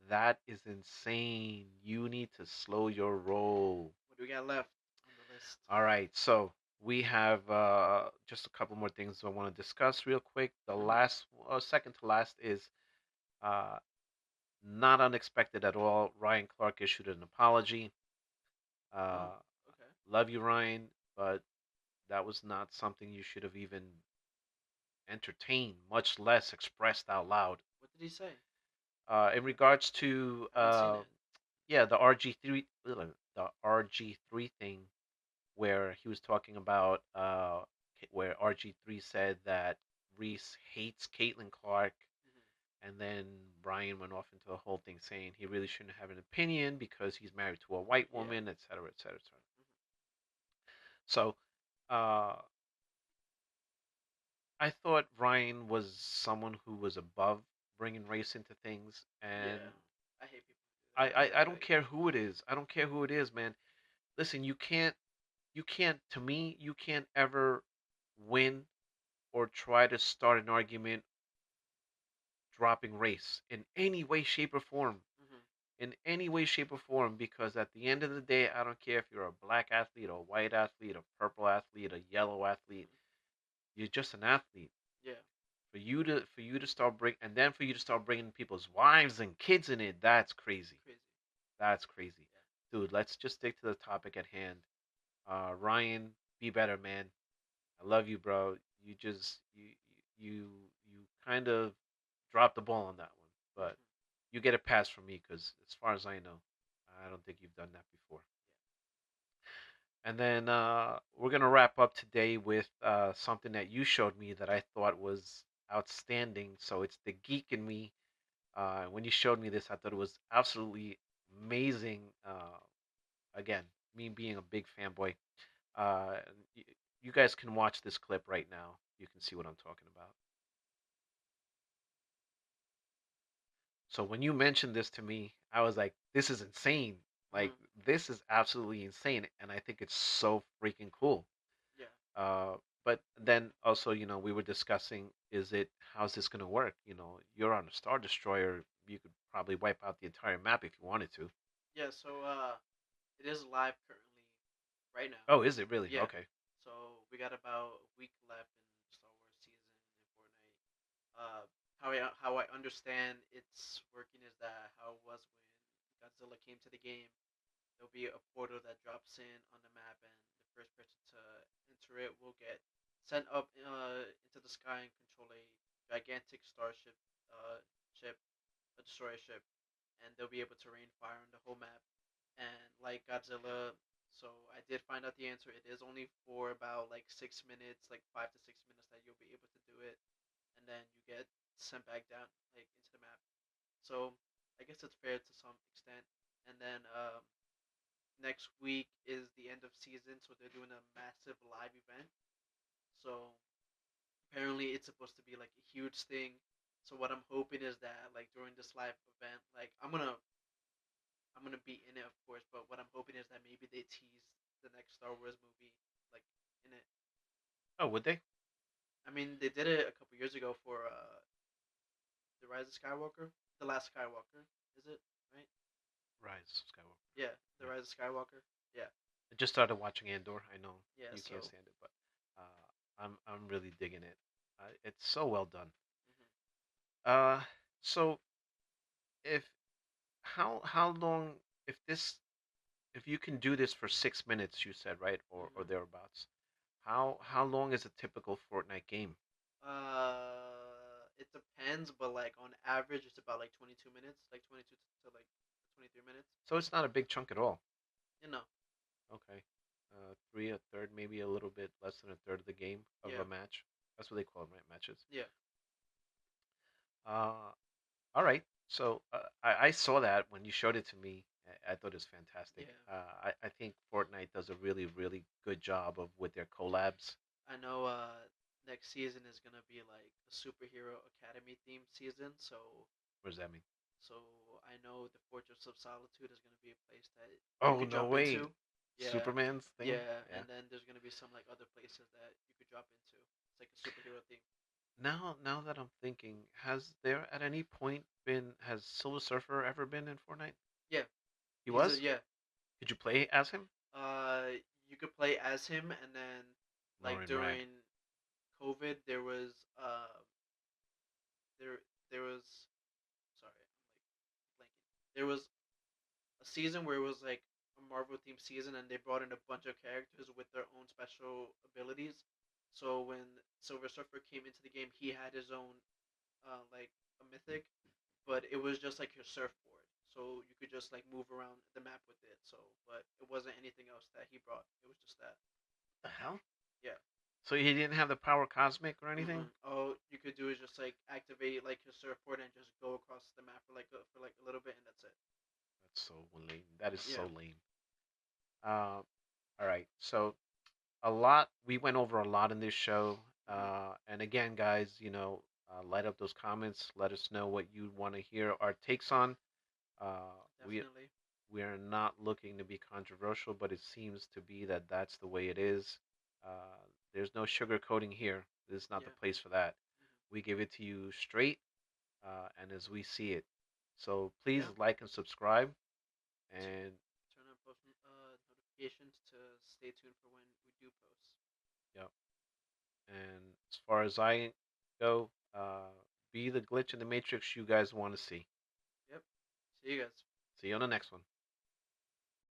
That is insane. You need to slow your roll. What do we got left on the list? All right, so we have just a couple more things I want to discuss real quick. The Hmm. last, second to last, is uh, not unexpected at all. Ryan Clark issued an apology. Oh, Uh, okay. love you, Ryan, but that was not something you should have even entertained, much less expressed out loud. What did he say? In regards to I haven't seen it. yeah, the RG3 thing, where he was talking about where RG3 said that Reese hates Caitlin Clark, Hmm. and then Brian went off into the whole thing saying he really shouldn't have an opinion because he's married to a white Yeah. woman, etc., etc., etc. Hmm. So, uh, I thought Ryan was someone who was above bringing race into things, and Yeah. I hate people who do I, that. By I, the I don't way. care who it is. I don't care who it is, man. Listen, you can't, to me, you can't ever win or try to start an argument dropping race in any way, shape, or form. Hmm. In any way, shape, or form, because at the end of the day, I don't care if you're a black athlete, a white athlete, a purple athlete, a yellow athlete. Hmm. You're just an athlete. Yeah. For you to start bring and then for you to start bringing people's wives and kids in it, that's crazy. Crazy. That's crazy, Yeah. dude. Let's just stick to the topic at hand. Ryan, be better, man. I love you, bro. You just you kind of dropped the ball on that one, but Hmm. you get a pass from me because, as far as I know, I don't think you've done that before. And then we're gonna wrap up today with something that you showed me that I thought was outstanding. So it's the geek in me. When you showed me this, I thought it was absolutely amazing. Again, me being a big fanboy. Uh, y- you guys can watch this clip right now. You can see what I'm talking about. So when you mentioned this to me, I was like, this is insane. Like, Hmm. this is absolutely insane. And I think it's so freaking cool. Yeah. Uh, but then also, we were discussing, how's this going to work? You're on a Star Destroyer. You could probably wipe out the entire map if you wanted to. Yeah. So it is live currently, right now. Oh, is it really? Yeah. Okay. So we got about a week left in Star Wars season in Fortnite. How I understand it's working is that how it was when Godzilla came to the game. There'll be a portal that drops in on the map, and the first person to enter it will get sent up into the sky and control a gigantic starship, ship, a destroyer ship, and they'll be able to rain fire on the whole map. And like Godzilla, so I did find out the answer. It is only for about like 6 minutes, like 5 to 6 minutes, that you'll be able to do it, and then you get sent back down like into the map. So I guess it's fair to some extent. And then next week is the end of season, so they're doing a massive live event. So apparently it's supposed to be like a huge thing. So what I'm hoping is that like during this live event, like I'm gonna be in it, of course. But what I'm hoping is that maybe they tease the next Star Wars movie, like in it. Oh, would they? I mean, they did it a couple years ago for the Rise of Skywalker, the Last Skywalker, is it right? Rise of Skywalker. Yeah, the Yeah. Rise of Skywalker. Yeah, I just started watching Andor. I know yeah. you can't So, stand it, but I'm really digging it. It's so well done. mhm. Uh, so if how long if this if you can do this for 6 minutes, you said right, or Mhm. thereabouts. How long is a typical Fortnite game? It depends, but like on average, it's about like 22 minutes, like 22 to like 23 minutes. So it's not a big chunk at all. You know. Okay. Three, a third, maybe a little bit less than a third of the game of Yeah. a match. That's what they call them, right? Matches. Yeah. Uh, all right. So I saw that when you showed it to me. I thought it was fantastic. Yeah. I think Fortnite does a really, really good job of with their collabs. I know. Next season is gonna be like a superhero academy themed season. What does that mean? So I know the Fortress of Solitude is gonna be a place that you Oh, could no jump way. into. Yeah. Superman's thing? Yeah. Yeah. And then there's gonna be some like other places that you could drop into. It's like a superhero theme. Now that I'm thinking, has there at any point been has Silver Surfer ever been in Fortnite? Yeah. He He's a was? yeah. Could you play as him? You could play as him, and then like Norman Rad. during COVID, there was there there was sorry, I'm like blanking. There was a season where it was like a Marvel themed season, and they brought in a bunch of characters with their own special abilities. So when Silver Surfer came into the game, he had his own like a mythic, but it was just like your surfboard. So you could just like move around the map with it. So, but it wasn't anything else that he brought. It was just that. The hell? Yeah. So he didn't have the power cosmic or anything? All you could do is just like activate like your surfboard and just go across the map for like a little bit, and that's it. That's so lame. That is Yeah. so lame. All right. So a lot. We went over a lot in this show. Hmm. And again, guys, light up those comments. Let us know what you want to hear our takes on. Uh, we Definitely. we are not looking to be controversial, but it seems to be that that's the way it is. Uh, there's no sugarcoating here. This is not the Yeah. place for that. Hmm. We give it to you straight and as we see it. So please Yeah. like and subscribe. And Turn on post notifications to stay tuned for when we do post. yep. And as far as I go, be the glitch in the matrix you guys want to see. Yep. See you guys. See you on the next one.